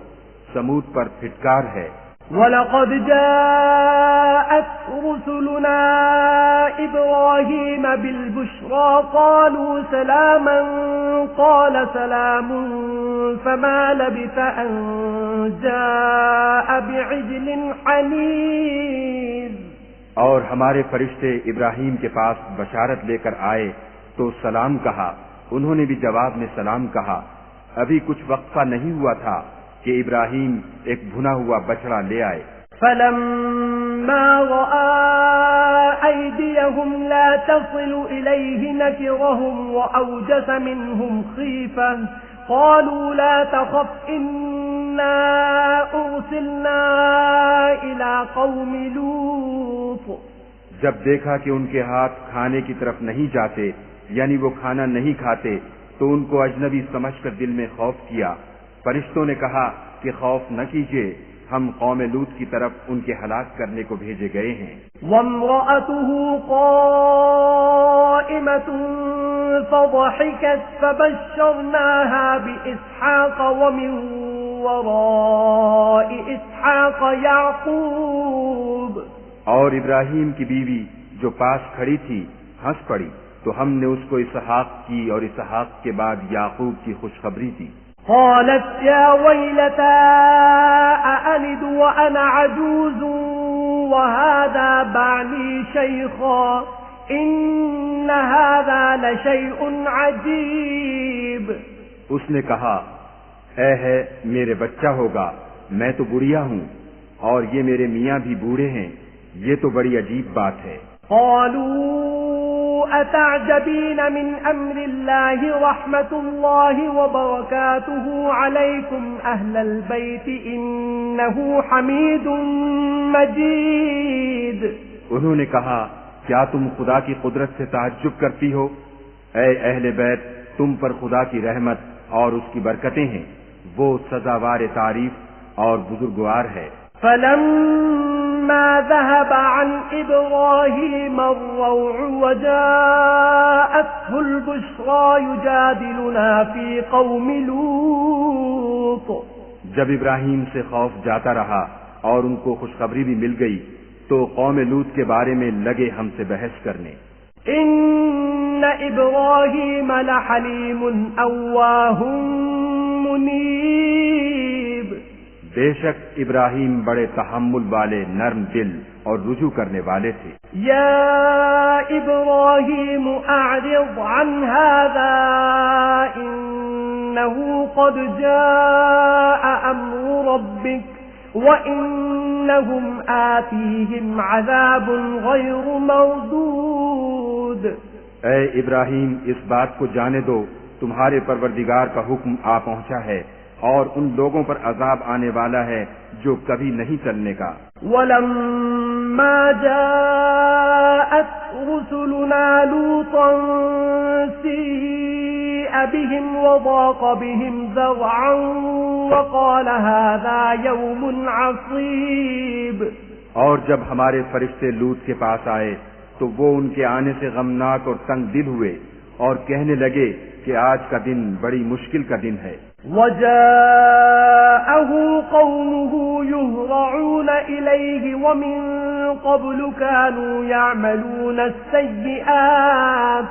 سمود پر پھٹکار ہے۔ وَلَقَدْ جَاءَتْ رُسُلُنَا إِبْرَاهِيمَ بِالْبُشْرَى قَالُوا سَلَامًا قَالَ سَلَامٌ فَمَا لَبِثَ أَن جَاءَ بِعِجْلٍ حَنِيذٍ۔ اور ہمارے فرشتے ابراہیم کے پاس بشارت لے کر آئے تو سلام کہا، انہوں نے بھی جواب میں سلام کہا۔ ابھی کچھ وقفہ نہیں ہوا تھا کہ ابراہیم ایک بھنا ہوا بچڑا لے آئے۔ فَلَمَّا رَأَىٰ أَيْدِيَهُمْ لَا تَصِلُ إِلَيْهِ نَكِرَهُمْ وَأَوْجَسَ مِنْهُمْ خِيفَةً قَالُوا لَا تَخَفْ إِنَّا أُرْسِلْنَا إِلَىٰ قَوْمِ لُوطٍ۔ جب دیکھا کہ ان کے ہاتھ کھانے کی طرف نہیں جاتے، یعنی وہ کھانا نہیں کھاتے، تو ان کو اجنبی سمجھ کر دل میں خوف کیا۔ فرشتوں نے کہا کہ خوف نہ کیجیے، ہم قوم لوط کی طرف ان کے ہلاک کرنے کو بھیجے گئے ہیں۔ وَامْرَأَتُهُ قَائِمَةٌ فَضَحِكَتْ فَبَشَّرْنَاهَا بِإِسْحَاقَ وَمِن وَرَاءِ إِسْحَاقَ يَعْقُوبَ۔ اور ابراہیم کی بیوی جو پاس کھڑی تھی ہنس پڑی، تو ہم نے اس کو اسحاق کی اور اسحاق کے بعد یعقوب کی خوشخبری دی۔ قالت يا ويلتى أألد وأنا عجوز وهذا بعلي شيخا إن هذا لشيء عجيب۔ اس نے کہا، اے ہے میرے بچہ ہوگا، میں تو بڑھیا ہوں اور یہ میرے میاں بھی بوڑھے ہیں، یہ تو بڑی عجیب بات ہے۔ قالوا أتعجبين من أمر الله رحمة الله وبركاته عليكم أهل البيت إنه حميد مجيد۔ انہوں نے کہا، کیا تم خدا کی قدرت سے تعجب کرتی ہو؟ اے اہل بیت، تم پر خدا کی رحمت اور اس کی برکتیں ہیں، وہ سزاوار تعریف اور بزرگوار ہے۔ فَلَمَّا ذَهَبَ عَنْ إِبْرَاهِيمَ الرَّوْعُ وَجَاءَتْهُ الْبُشْرَى يُجَادِلُنَا فِي قَوْمِ لُوطٍ۔ جب ابراہیم سے خوف جاتا رہا اور ان کو خوشخبری بھی مل گئی تو قوم لوط کے بارے میں لگے ہم سے بحث کرنے۔ إِنَّ إِبْرَاهِيمَ لَحَلِيمٌ أَوَّاهٌ مُنِيبٌ۔ بے شک ابراہیم بڑے تحمل والے، نرم دل اور رجوع کرنے والے تھے۔ یا ابراہیم اعرض عن هذا انه قد جاء امر ربك وانهم آتيهم عذاب غیر مردود۔ اے ابراہیم، اس بات کو جانے دو، تمہارے پروردگار کا حکم آ پہنچا ہے اور ان لوگوں پر عذاب آنے والا ہے جو کبھی نہیں چلنے کا۔ وَلَمَّا جَاءَتْ رُسُلُنَا لُوطًا سِيءَ بِهِمْ وَضَاقَ بِهِمْ ذَرْعًا وَقَالَ هَذَا يَوْمٌ عَصِيبٌ۔ اور جب ہمارے فرشتے لوط کے پاس آئے تو وہ ان کے آنے سے غمناک اور تنگ دل ہوئے اور کہنے لگے کہ آج کا دن بڑی مشکل کا دن ہے۔ وَجَاءَهُ قَوْمُهُ يُهْرَعُونَ إِلَيْهِ وَمِن قَبْلُ كَانُوا يَعْمَلُونَ السَّيِّئَاتِ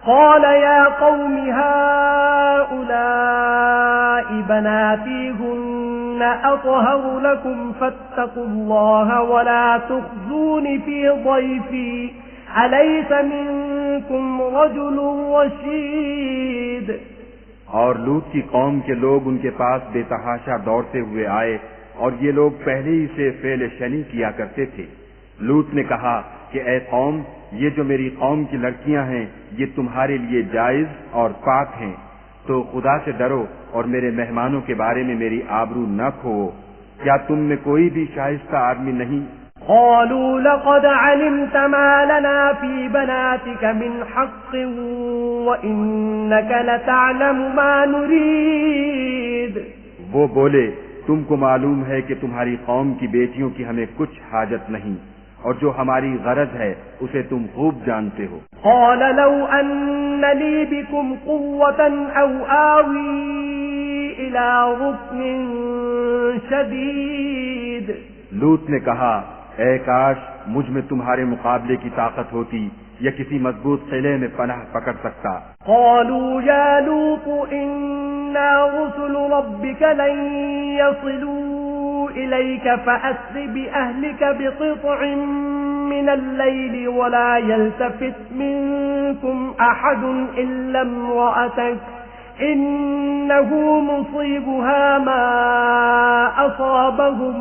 قَالَ يَا قَوْمِ هَؤُلَاءِ بَنَاتِي هُنَّ أَطْهَرُ لَكُمْ فَاتَّقُوا اللَّهَ وَلَا تُخْزُونِ فِي ضَيْفِي أَلَيْسَ مِنكُمْ رَجُلٌ رَشِيدٌ۔ اور لوط کی قوم کے لوگ ان کے پاس بے تحاشا دوڑتے ہوئے آئے اور یہ لوگ پہلے ہی سے فعل شنی کیا کرتے تھے۔ لوط نے کہا کہ اے قوم، یہ جو میری قوم کی لڑکیاں ہیں یہ تمہارے لیے جائز اور پاک ہیں، تو خدا سے ڈرو اور میرے مہمانوں کے بارے میں میری آبرو نہ کھوؤ۔ کیا تم میں کوئی بھی شائستہ آدمی نہیں؟ قالوا لقد علمت ما لنا في بناتك من حق وإنك لتعلم ما نريد۔ وہ بولے، تم کو معلوم ہے کہ تمہاری قوم کی بیٹیوں کی ہمیں کچھ حاجت نہیں اور جو ہماری غرض ہے اسے تم خوب جانتے ہو۔ قال لو أن لي بكم قوة أو آوي إلى ركن شديد۔ لوط نے کہا اے کاش مجھ میں تمہارے مقابلے کی طاقت ہوتی یا کسی مضبوط قلعے میں پناہ پکڑ سکتا۔ قالوا يا لوط إنا رسل ربك لن يصلوا إليك فأسر بأهلك بقطع من الليل ولا يلتفت منكم أحد إلا امرأتك إنه مصيبها ما أصابهم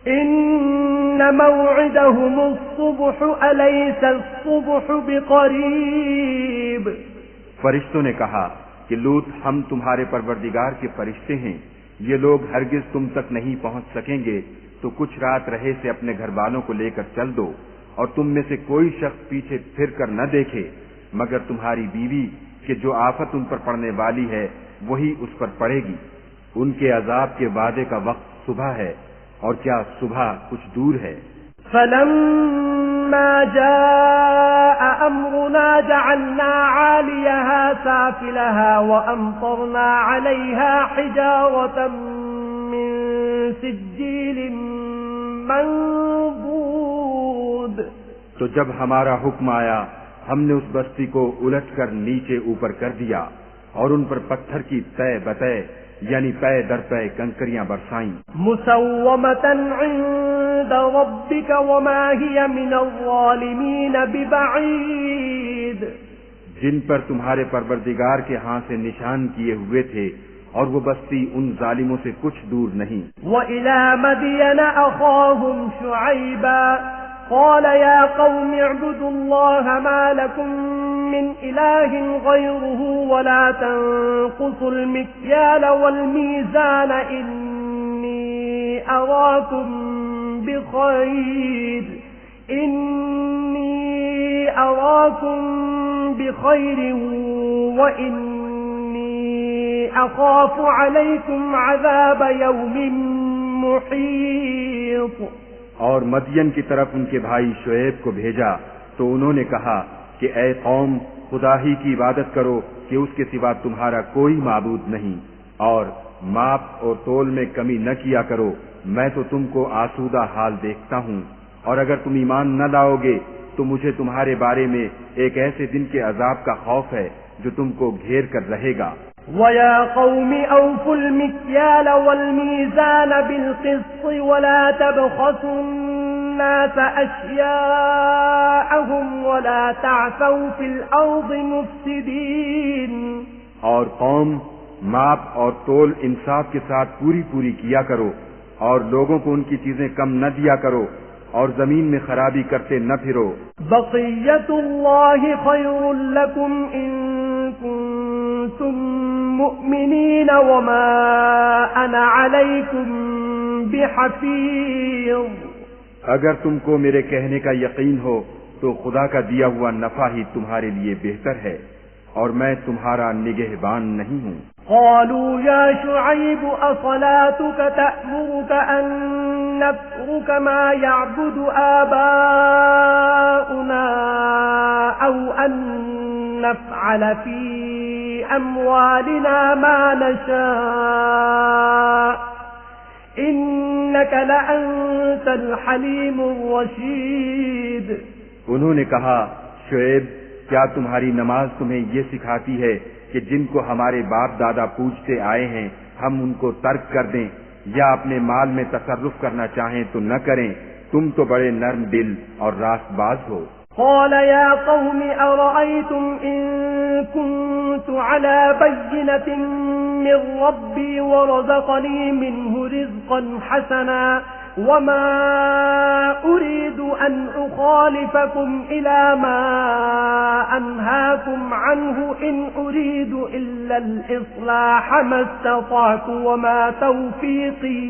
إن موعدهم الصبح أليس الصبح بقريب۔ فرشتوں نے کہا کہ لوط ہم تمہارے پروردگار کے فرشتے ہیں، یہ لوگ ہرگز تم تک نہیں پہنچ سکیں گے، تو کچھ رات رہے سے اپنے گھر والوں کو لے کر چل دو، اور تم میں سے کوئی شخص پیچھے پھر کر نہ دیکھے مگر تمہاری بیوی کہ جو آفت ان پر پڑنے والی ہے وہی اس پر پڑے گی۔ ان کے عذاب کے وعدے کا وقت صبح ہے، اور کیا صبح کچھ دور ہے۔ فلما جاء أمرنا جعلنا عاليها سافلها وأمطرنا عليها حجارة من سجيل منضود۔ تو جب ہمارا حکم آیا ہم نے اس بستی کو الٹ کر نیچے اوپر کر دیا اور ان پر پتھر کی تہ بتہ یعنی پے در پے کنکریاں برسائیں۔ مسومة عند ربك وما هي من الظالمين ببعيد۔ جن پر تمہارے پروردگار کے ہاں سے نشان کیے ہوئے تھے اور وہ بستی ان ظالموں سے کچھ دور نہیں۔ وإلى مدين أخاهم شعيبا قال يا قوم اعبدوا الله ما لكم من إله غيره ولا تنقصوا المكيال والميزان إني أراكم بخير وإني أخاف عليكم عذاب يوم محيط۔ اور مدین کی طرف ان کے بھائی شعیب کو بھیجا تو انہوں نے کہا کہ اے قوم خدا ہی کی عبادت کرو کہ اس کے سوا تمہارا کوئی معبود نہیں، اور ماپ اور تول میں کمی نہ کیا کرو، میں تو تم کو آسودہ حال دیکھتا ہوں، اور اگر تم ایمان نہ لاؤ گے تو مجھے تمہارے بارے میں ایک ایسے دن کے عذاب کا خوف ہے جو تم کو گھیر کر رہے گا۔ وَيَا قَوْمِ أَوْفُوا الْمِكْيَالَ وَالْمِيزَانَ بِالْقِسْطِ وَلَا تَبْخَسُوا النَّاسَ أَشْيَاءَهُمْ وَلَا تَعْثَوْا فِي الْأَرْضِ مُفْسِدِينَ۔ اور قوم ماپ اور تول انصاف کے ساتھ پوری کیا کرو، اور لوگوں کو ان کی چیزیں کم نہ دیا کرو، اور زمین میں خرابی کرتے نہ پھرو۔ بقیۃ اللہ خیر لکم ان کنتم مؤمنین وما انا علیکم بحفیظ۔ اگر تم کو میرے کہنے کا یقین ہو تو خدا کا دیا ہوا نفع ہی تمہارے لیے بہتر ہے، اور میں تمہارا نگہبان نہیں ہوں۔ قالوا يا شعيب أصلاتك تأمرك أن نترك ما يعبد آباؤنا أو أن نفعل في أموالنا ما نشاء إنك لأنت الحليم الرشيد۔ انہوں نے کہا شعیب کیا تمہاری نماز تمہیں یہ سکھاتی ہے کہ جن کو ہمارے باپ دادا پوجتے آئے ہیں ہم ان کو ترک کر دیں، یا اپنے مال میں تصرف کرنا چاہیں تو نہ کریں، تم تو بڑے نرم دل اور راست باز ہو۔ قال يا قوم أرأيتم إن كنت على بينة من ربي ورزقني منه رزقا حسنا وما أريد أن أخالفكم إلى ما أنهاكم عنه إن أريد إلا الإصلاح ما استطعت وما توفيقي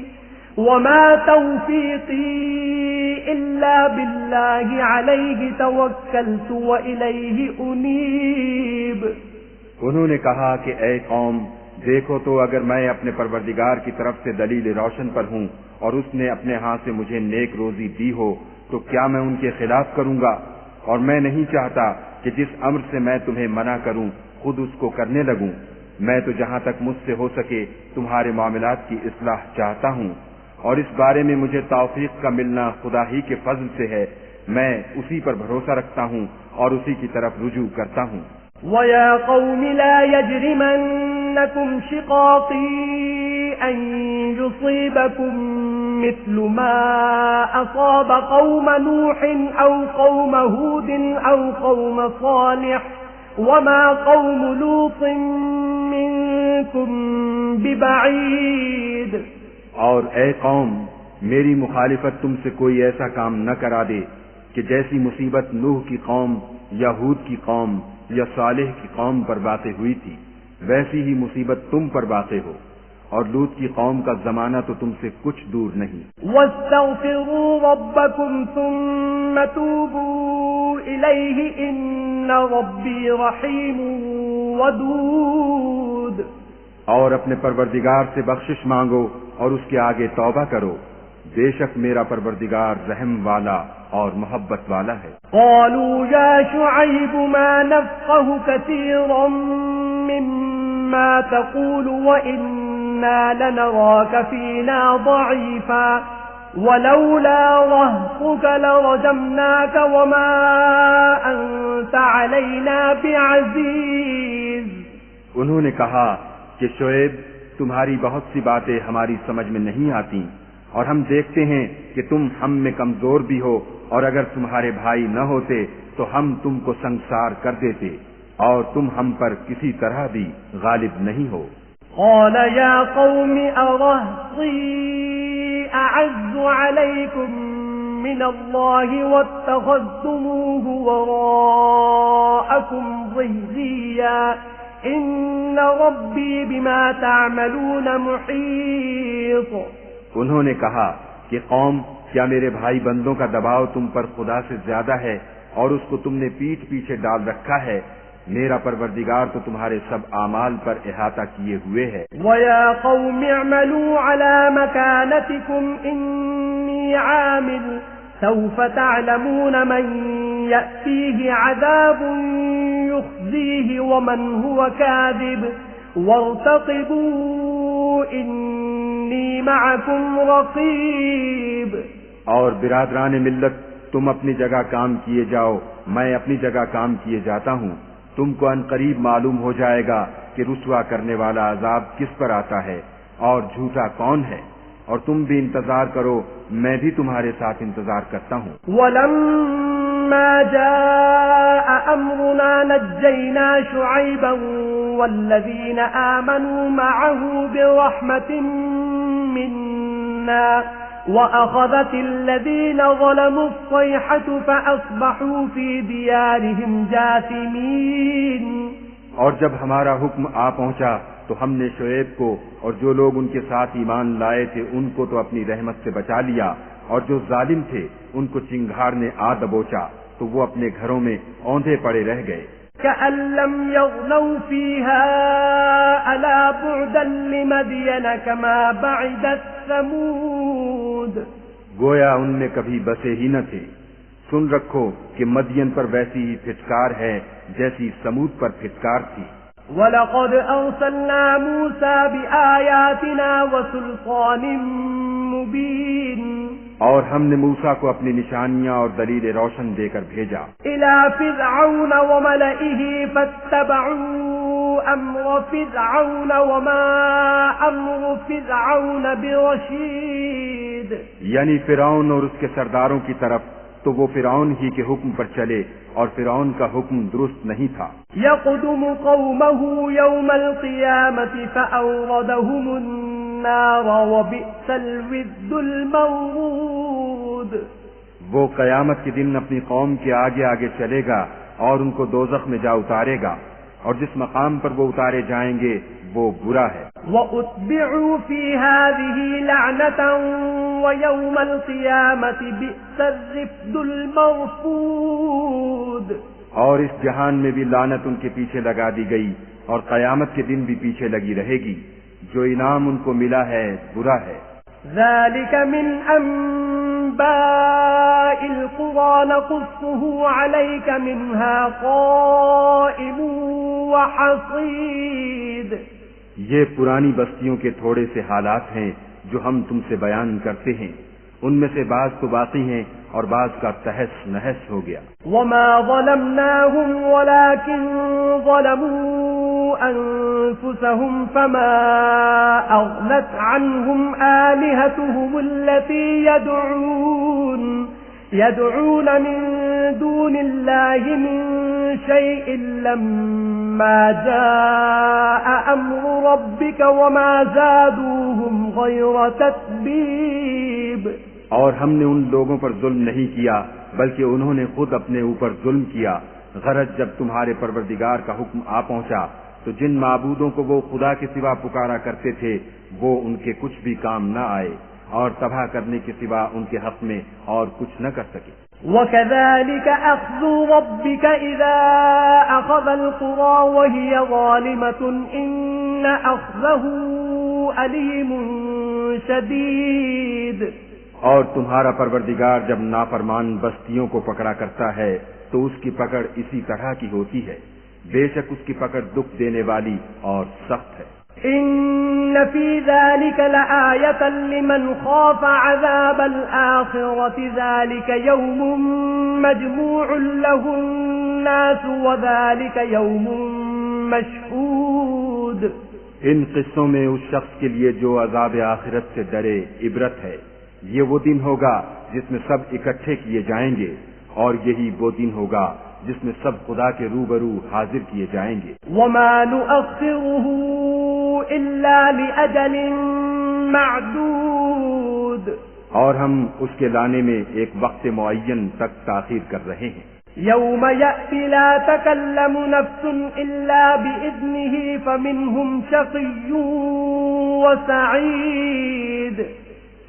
إلا بالله عليه توكلت وإليه أنيب۔ انہوں نے کہا کہ اے قوم دیکھو تو اگر میں اپنے پروردگار کی طرف سے دلیل روشن پر ہوں اور اس نے اپنے ہاں سے مجھے نیک روزی دی ہو تو کیا میں ان کے خلاف کروں گا؟ اور میں نہیں چاہتا کہ جس امر سے میں تمہیں منع کروں خود اس کو کرنے لگوں۔ میں تو جہاں تک مجھ سے ہو سکے تمہارے معاملات کی اصلاح چاہتا ہوں، اور اس بارے میں مجھے توفیق کا ملنا خدا ہی کے فضل سے ہے، میں اسی پر بھروسہ رکھتا ہوں اور اسی کی طرف رجوع کرتا ہوں۔ وَيَا قَوْمِ لَا يَجْرِمَنَّكُمْ شِقَاقِي أَن يُصِيبَكُم مِّثْلُ مَا أَصَابَ قَوْمَ نُوحٍ أَوْ قَوْمَ هُودٍ أَوْ قَوْمَ صَالِحٍ وَمَا قَوْمُ لُوطٍ مِّنكُم بِبَعِيدٍ۔ اور اے قوم، میری مخالفت تم سے کوئی ایسا کام نہ کرا دے کہ جیسی مصیبت نوح کی قوم یا ہود کی قوم یا صالح کی قوم پر واقع ہوئی تھی، ویسی ہی مصیبت تم پر واقع ہو، اور لوط کی قوم کا زمانہ تو تم سے کچھ دور نہیں۔ وَاسْتَغْفِرُوا رَبَّكُمْ ثُمَّ تُوبُوا إِلَيْهِ إِنَّ رَبِّي رَحِيمٌ وَدُودٌ۔ اور اپنے پروردگار سے بخشش مانگو اور اس کے آگے توبہ کرو، بے شک میرا پروردگار رحم والا اور محبت والا ہے۔ قالوا يا شعيب ما نفقه كثيرا مما تقول وإنا لنراك فينا ضعيفا ولولا رهطك لرجمناك وما أنت علينا بعزيز۔ انہوں نے کہا کہ شعیب، تمہاری بہت سی باتیں ہماری سمجھ میں نہیں آتی، اور ہم دیکھتے ہیں کہ تم ہم میں کمزور بھی ہو، اور اگر تمہارے بھائی نہ ہوتے تو ہم تم کو سنگسار کر دیتے، اور تم ہم پر کسی طرح بھی غالب نہیں ہو۔ قال يا قوم أرهطي أعز عليكم من الله واتخذتموه وراءكم ظهريا إن ربي بما تعملون محيط۔ انہوں نے کہا کہ قوم، کیا میرے بھائی بندوں کا دباؤ تم پر خدا سے زیادہ ہے اور اس کو تم نے پیٹھ پیچھے ڈال رکھا ہے؟ میرا پروردگار تو تمہارے سب اعمال پر احاطہ کیے ہوئے ہے۔ وَيَا قَوْمِ اعْمَلُوا عَلَى مَكَانَتِكُمْ إِنِّي عَامِلٌ سَوْفَ تَعْلَمُونَ مَن يَأْتِيهِ عَذَابٌ يُخْزِيهِ وَمَنْ هُوَ كَاذِبٌ وَارْتَقِبُوا إِنِّي مَعَكُمْ رَقِيبٌ۔ اور برادران ملت، تم اپنی جگہ کام کیے جاؤ، میں اپنی جگہ کام کیے جاتا ہوں۔ تم کو ان قریب معلوم ہو جائے گا کہ رسوا کرنے والا عذاب کس پر آتا ہے اور جھوٹا کون ہے، اور تم بھی انتظار کرو، میں بھی تمہارے ساتھ انتظار کرتا ہوں۔ وَلَمَّا جَاءَ أَمْرُنَا نَجَّيْنَا شُعَيْبًا وَالَّذِينَ آمَنُوا مَعَهُ بِرَحْمَةٍ مِنَّا وَأَخَذَتِ الَّذِينَ ظَلَمُوا الصَّيْحَةُ فَأَصْبَحُوا فِي دِيَارِهِمْ جَاثِمِينَ۔ اور جب ہمارا حکم آ پہنچا تو ہم نے شعیب کو اور جو لوگ ان کے ساتھ ایمان لائے تھے ان کو تو اپنی رحمت سے بچا لیا، اور جو ظالم تھے ان کو چنگھار نے آ دبوچا تو وہ اپنے گھروں میں اوندھے پڑے رہ گئے۔ كأن لم يغنوا فيها ألا بعدا لمدين كما بعدت ثمود۔ گویا ان میں کبھی بسے ہی نہ تھے۔ سن رکھو کہ مدین پر ویسی ہی پھٹکار ہے جیسی سمود پر پھٹکار تھی۔ وَلَقَدْ أَرْسَلْنَا مُوسَى بِآيَاتِنَا وَسُلْطَانٍ مُبِينٍ۔ اور ہم نے موسیٰ کو اپنی نشانیاں اور دلیل روشن دے کر بھیجا إِلَى فِرْعَوْنَ وَمَلَئِهِ فَاتَّبَعُوا أَمْرَ فِرْعَوْنَ وَمَا أَمْرُ فِرْعَوْنَ بِرَشِيدٍ۔ یعنی فرعون اور اس کے سرداروں کی طرف، تو وہ فرعون ہی کے حکم پر چلے اور فرعون کا حکم درست نہیں تھا۔ يَقْدُمُ قَوْمَهُ يَوْمَ الْقِيَامَةِ فَأَوْرَدَهُمُ النَّارَ وَبِئْسَ الْوِرْدُ الْمَوْرُودُ۔ وہ قیامت کے دن اپنی قوم کے آگے آگے چلے گا اور ان کو دوزخ میں جا اتارے گا، اور جس مقام پر وہ اتارے جائیں گے وہ برا ہے۔ وَأُتْبِعُوا فِي هَذِهِ لَعْنَةً وَيَوْمَ الْقِيَامَةِ بِئْسَ الرِّفْدُ الْمَرْفُودُ۔ اور اس جہان میں بھی لعنت ان کے پیچھے لگا دی گئی، اور قیامت کے دن بھی پیچھے لگی رہے گی۔ جو انعام ان کو ملا ہے برا ہے۔ ذَلِكَ مِنْ أَنْبَاءِ الْقُرَى نَقُصُّهُ عَلَيْكَ مِنْهَا قَائِمٌ وَحَصِيدٌ۔ یہ پرانی بستیوں کے تھوڑے سے حالات ہیں جو ہم تم سے بیان کرتے ہیں ان میں سے بعض تو باقی ہیں اور بعض کا تہس نہس ہو گیا. وما ظلمناهم ولكن ظلموا أنفسهم فما أغنت عنهم آلهتهم التي يدعون من دون الله من شيء لما جاء أمر ربك وما زادوهم غير تتبيب. اور ہم نے ان لوگوں پر ظلم نہیں کیا بلکہ انہوں نے خود اپنے اوپر ظلم کیا. غرض جب تمہارے پروردگار کا حکم آ پہنچا تو جن معبودوں کو وہ خدا کے سوا پکارا کرتے تھے وہ ان کے کچھ بھی کام نہ آئے اور تباہ کرنے کے سوا ان کے حق میں اور کچھ نہ کر سکے. وَكَذَلِكَ أَخْذُ رَبِّكَ إِذَا أَخَذَ الْقُرَى وَهِيَ ظَالِمَةٌ إِنَّ أَخْذَهُ أَلِيمٌ شَدِيدٌ. اور تمہارا پروردگار جب نافرمان بستیوں کو پکڑا کرتا ہے تو اس کی پکڑ اسی طرح کی ہوتی ہے. بے شک اس کی پکڑ دکھ دینے والی اور سخت ہے. إن في ذلك لآية لمن خاف عذاب الآخرة ذلك يوم مجموع له الناس وذلك يوم مشهود. ان قصوں میں اس شخص کے لیے جو عذاب آخرت سے ڈرے عبرت ہے. یہ وہ دن ہوگا جس میں سب اکٹھے کیے جائیں گے اور یہی وہ دن ہوگا جس میں سب خدا کے روبرو حاضر کیے جائیں گے. وما نؤخره إلا لأجل معدود. اور ہم اس کے لانے میں ایک وقت معین تک تاخیر کر رہے ہیں. يوم يأتي لا تكلم نفس إلا بإذنه فمنهم شقي وسعيد.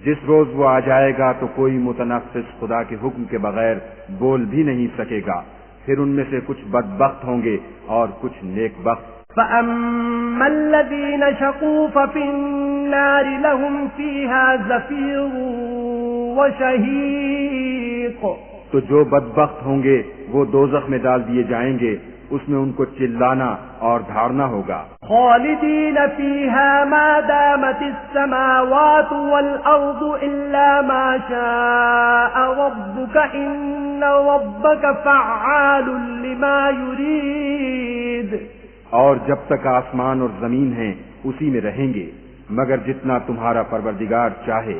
جس روز وہ آ جائے گا تو کوئی متنفس خدا کے حکم کے بغیر بول بھی نہیں سکے گا. پھر ان میں سے کچھ بدبخت ہوں گے اور کچھ نیک بخت. فَأَمَّا الَّذِينَ شَقُوا فَفِي النَّارِ لَهُمْ فِيهَا زَفِيرٌ وَشَهِيقٌ. تو جو بدبخت ہوں گے وہ دوزخ میں ڈال دیے جائیں گے. اس میں ان کو چلانا اور دھاڑنا ہوگا. خالدین فیہا ما دامت السماوات والارض الا ما شاء ربک ان ربک فعال لما یرید. اور جب تک آسمان اور زمین ہیں اسی میں رہیں گے مگر جتنا تمہارا پروردگار چاہے.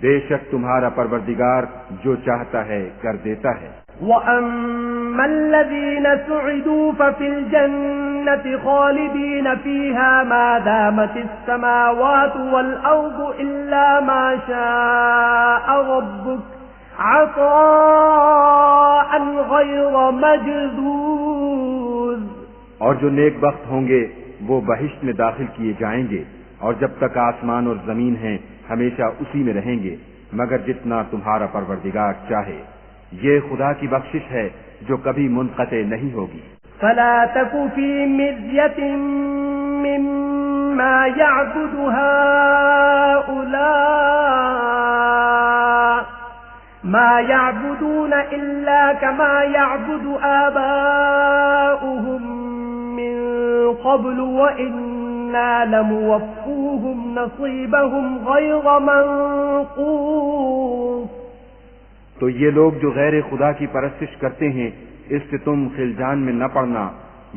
بے شک تمہارا پروردگار جو چاہتا ہے کر دیتا ہے. وَأَمَّا الَّذِينَ سُعِدُوا فَفِي الْجَنَّةِ خَالِدِينَ فِيهَا مَا دَامَتِ السَّمَاوَاتُ وَالْأَرْضُ إِلَّا مَا شَاءَ رَبُّكَ عَطَاءً غَيْرَ مَجْذُوذٍ. اور جو نیک بخت ہوں گے وہ بہشت میں داخل کیے جائیں گے اور جب تک آسمان اور زمین ہیں ہمیشہ اسی میں رہیں گے مگر جتنا تمہارا پروردگار چاہے. یہ خدا کی بخشش ہے جو کبھی منقطع نہیں ہوگی. فلا تك في مرية مما يعبد هؤلاء ما يعبدون إلا كما يعبد آباؤهم من قبل وإنا لموفوهم نصيبهم غير منقوص. تو یہ لوگ جو غیر خدا کی پرستش کرتے ہیں اس سے تم خلجان میں نہ پڑنا.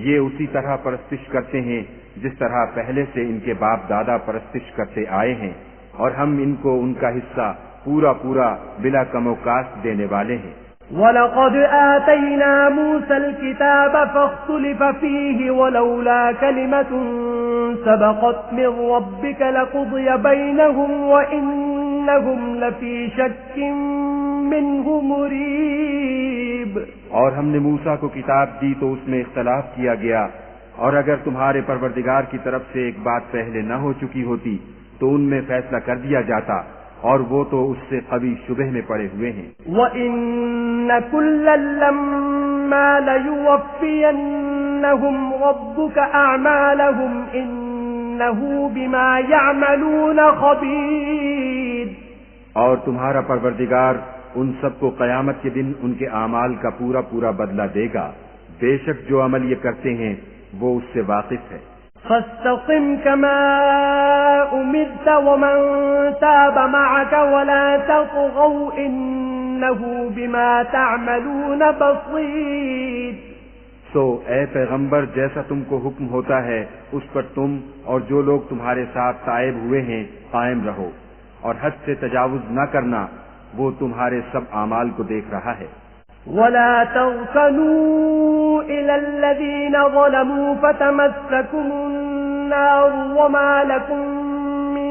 یہ اسی طرح پرستش کرتے ہیں جس طرح پہلے سے ان کے باپ دادا پرستش کرتے آئے ہیں اور ہم ان کو ان کا حصہ پورا پورا بلا کم و کاست دینے والے ہیں. وَلَقَدْ آتَيْنَا مُوسَى الْكِتَابَ فَاخْتُلِفَ فِيهِ وَلَوْلَا كَلِمَةٌ سَبَقَتْ مِنْ رَبِّكَ لَقُضِيَ بَيْنَهُمْ وَإِنَّهُمْ لَفِي شَكٍّ مِّنْهُ مُرِيبٍ. اور ہم نے موسیٰ کو کتاب دی تو اس میں اختلاف کیا گیا اور اگر تمہارے پروردگار کی طرف سے ایک بات پہلے نہ ہو چکی ہوتی تو ان میں فیصلہ کر دیا جاتا اور وہ تو اس سے قوی شبہ میں پڑے ہوئے ہیں. وَإِنَّ كُلًّا لَمَّا لَيُوَفِّيَنَّهُمْ رَبُّكَ أَعْمَالَهُمْ إِنَّهُ بِمَا يَعْمَلُونَ خَبِيرٌ. اور تمہارا پروردگار ان سب کو قیامت کے دن ان کے اعمال کا پورا پورا بدلہ دے گا. بے شک جو عمل یہ کرتے ہیں وہ اس سے واقف ہے. فاستقم كما أمرت ومن تاب معك ولا تطغوا إنه بما تعملون بصير. سو اے پیغمبر جیسا تم کو حکم ہوتا ہے اس پر تم اور جو لوگ تمہارے ساتھ تائب ہوئے ہیں قائم رہو، اور حد سے تجاوز نہ کرنا، وہ تمہارے سب اعمال کو دیکھ رہا ہے. ولا تركنوا إلى الذين ظلموا فتمسكم النار وما لكم من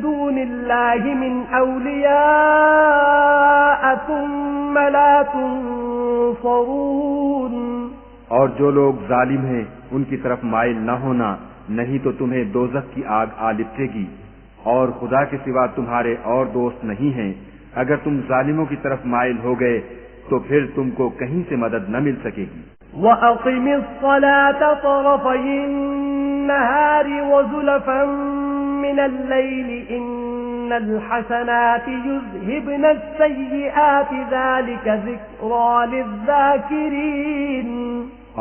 دون الله من أولياء ثم لا تنصرون. اور جو لوگ ظالم ہیں ان کی طرف مائل نہ ہونا، نہیں تو تمہیں دوزخ کی آگ آ لپٹے گی، اور خدا کے سوا تمہارے اور دوست نہیں ہیں. اگر تم ظالموں کی طرف مائل ہو گئے تو پھر تم کو کہیں سے مدد نہ مل سکے گی. وَأَقِمِ الصَّلَاةَ طَرَفَيِ النَّهَارِ وَزُلَفًا مِّنَ اللَّيْلِ إِنَّ الْحَسَنَاتِ يُذْهِبْنَ السَّيِّئَاتِ ذَلِكَ ذِكْرَى لِلذَّاكِرِينَ.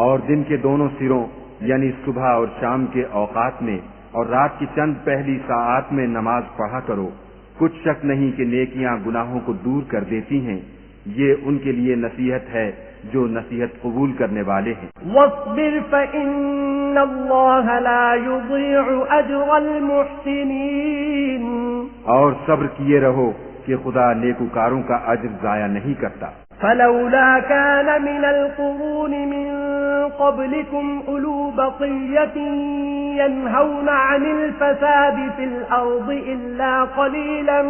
اور دن کے دونوں سروں یعنی صبح اور شام کے اوقات میں اور رات کی چند پہلی ساعات میں نماز پڑھا کرو. کچھ شک نہیں کہ نیکیاں گناہوں کو دور کر دیتی ہیں. یہ ان کے لیے نصیحت ہے جو نصیحت قبول کرنے والے ہیں. وَاصْبِرْ فَإِنَّ اللَّهَ لَا يُضِيعُ أَجْرَ الْمُحْسِنِينَ. اور صبر کیے رہو کہ خدا نیکوکاروں کا اجر ضائع نہیں کرتا. فَلَوْلَا كَانَ مِنَ الْقُرُونِ مِنْ قَبْلِكُمْ أُولُو بَقِيَّةٍ يَنْهَوْنَ عَنِ الْفَسَادِ فِي الْأَرْضِ إِلَّا قَلِيلًا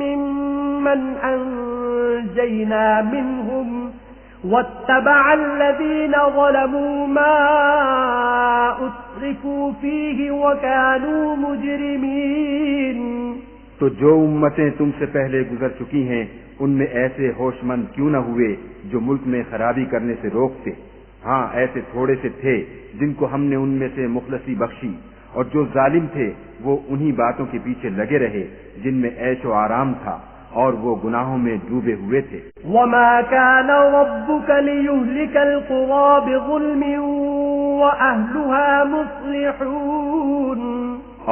مِّمَّنْ أَنْجَيْنَا مِنْهُمْ وَاتَّبَعَ الَّذِينَ ظَلَمُوا مَا أُتْرِفُوا فِيهِ وَكَانُوا مُجْرِمِينَ. تو جو امتیں تم سے پہلے گزر چکی ہیں ان میں ایسے ہوش مند کیوں نہ ہوئے جو ملک میں خرابی کرنے سے روکتے. ہاں ایسے تھوڑے سے تھے جن کو ہم نے ان میں سے مخلصی بخشی، اور جو ظالم تھے وہ انہی باتوں کے پیچھے لگے رہے جن میں عیش و آرام تھا، اور وہ گناہوں میں ڈوبے ہوئے تھے. وَمَا كَانَ رَبُّكَ لِيُهْلِكَ الْقُرَى بِظُلْمٍ وَأَهْلُهَا مُصْلِحُونَ.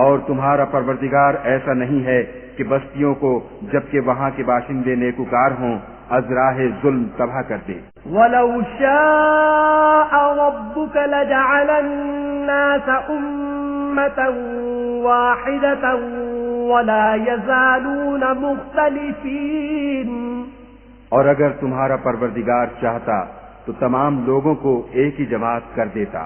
اور تمہارا پروردگار ایسا نہیں ہے کہ بستیوں کو جبکہ وہاں کے باشندے نیکوکار ہوں از راہ ظلم تباہ کر دے. وَلَوْ شَاءَ رَبُّكَ لَجَعَلَ النَّاسَ أُمَّةً وَاحِدَةً وَلَا يَزَالُونَ مُخْتَلِفِينَ. اور اگر تمہارا پروردگار چاہتا تو تمام لوگوں کو ایک ہی جماعت کر دیتا،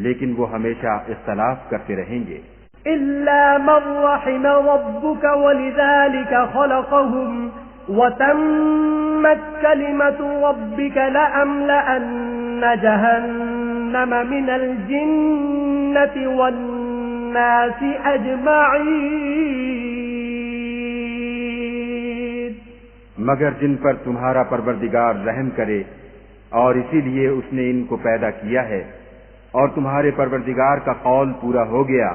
لیکن وہ ہمیشہ اختلاف کرتے رہیں گے. إِلَّا مَن رَّحِمَ رَبُّكَ وَلِذَلِكَ خَلَقَهُمْ وَتَمَّتْ كَلِمَةُ رَبِّكَ لَأَمْلَأَنَّ جَهَنَّمَ مِنَ الْجِنَّةِ وَالنَّاسِ أَجْمَعِينَ. مگر جن پر تمہارا پروردگار رحم کرے، اور اسی لیے اس نے ان کو پیدا کیا ہے، اور تمہارے پروردگار کا قول پورا ہو گیا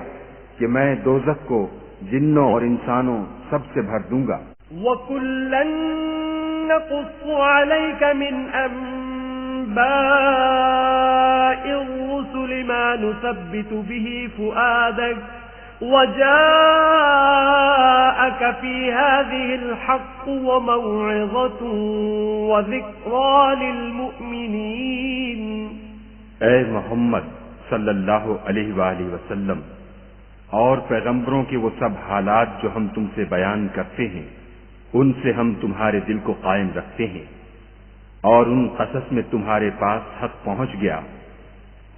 کہ میں دوزخ کو جنوں اور انسانوں سب سے بھر دوں گا. وَكُلًّا نَّقُصُّ عَلَيْكَ مِنْ أَنبَاءِ الرُّسُلِ مَا نُثَبِّتُ بِهِ فُؤَادَكَ وَجَاءَكَ فِي هَٰذِهِ الْحَقُّ وَمَوْعِظَةٌ وَذِكْرَىٰ لِلْمُؤْمِنِينَ. اے محمد صلی اللہ علیہ وآلہ وسلم، اور پیغمبروں کے وہ سب حالات جو ہم تم سے بیان کرتے ہیں ان سے ہم تمہارے دل کو قائم رکھتے ہیں، اور ان قصص میں تمہارے پاس حق پہنچ گیا،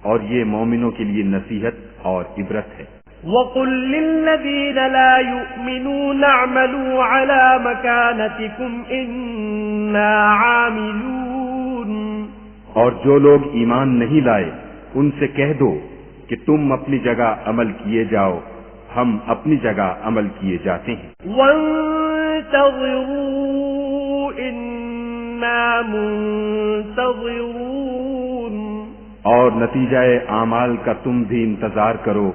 اور یہ مومنوں کے لیے نصیحت اور عبرت ہے. وَقُل لِّلَّذِينَ لَا يُؤْمِنُونَ اعْمَلُوا عَلَىٰ مَكَانَتِكُمْ إِنَّا عَامِلُونَ. اور جو لوگ ایمان نہیں لائے ان سے کہہ دو کہ تم اپنی جگہ عمل کیے جاؤ، ہم اپنی جگہ عمل کیے جاتے ہیں. وَانتَظِرُوا إِنَّا مُنتَظِرُونَ. اور نتیجہ اعمال کا تم بھی انتظار کرو،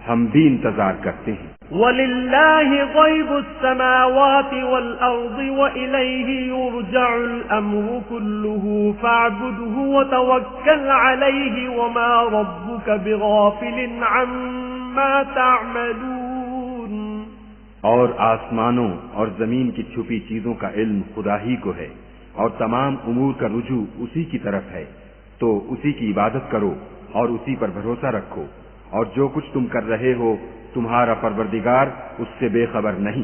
ہم بھی انتظار کرتے ہیں. وَلِلَّهِ غَيْبُ السَّمَاوَاتِ وَالْأَرْضِ وَإِلَيْهِ يُرْجَعُ الْأَمْرُ كُلُّهُ فَاعْبُدْهُ وَتَوَكَّلْ عَلَيْهِ وَمَا رَبُّكَ بِغَافِلٍ عَمَّا تَعْمَلُونَ۔ اور آسمانوں اور زمین کی چھپی چیزوں کا علم خدا ہی کو ہے، اور تمام امور کا رجوع اسی کی طرف ہے، تو اسی کی عبادت کرو اور اسی پر بھروسہ رکھو، اور جو کچھ تم کر رہے ہو تمہارا پروردگار اس سے بے خبر نہیں۔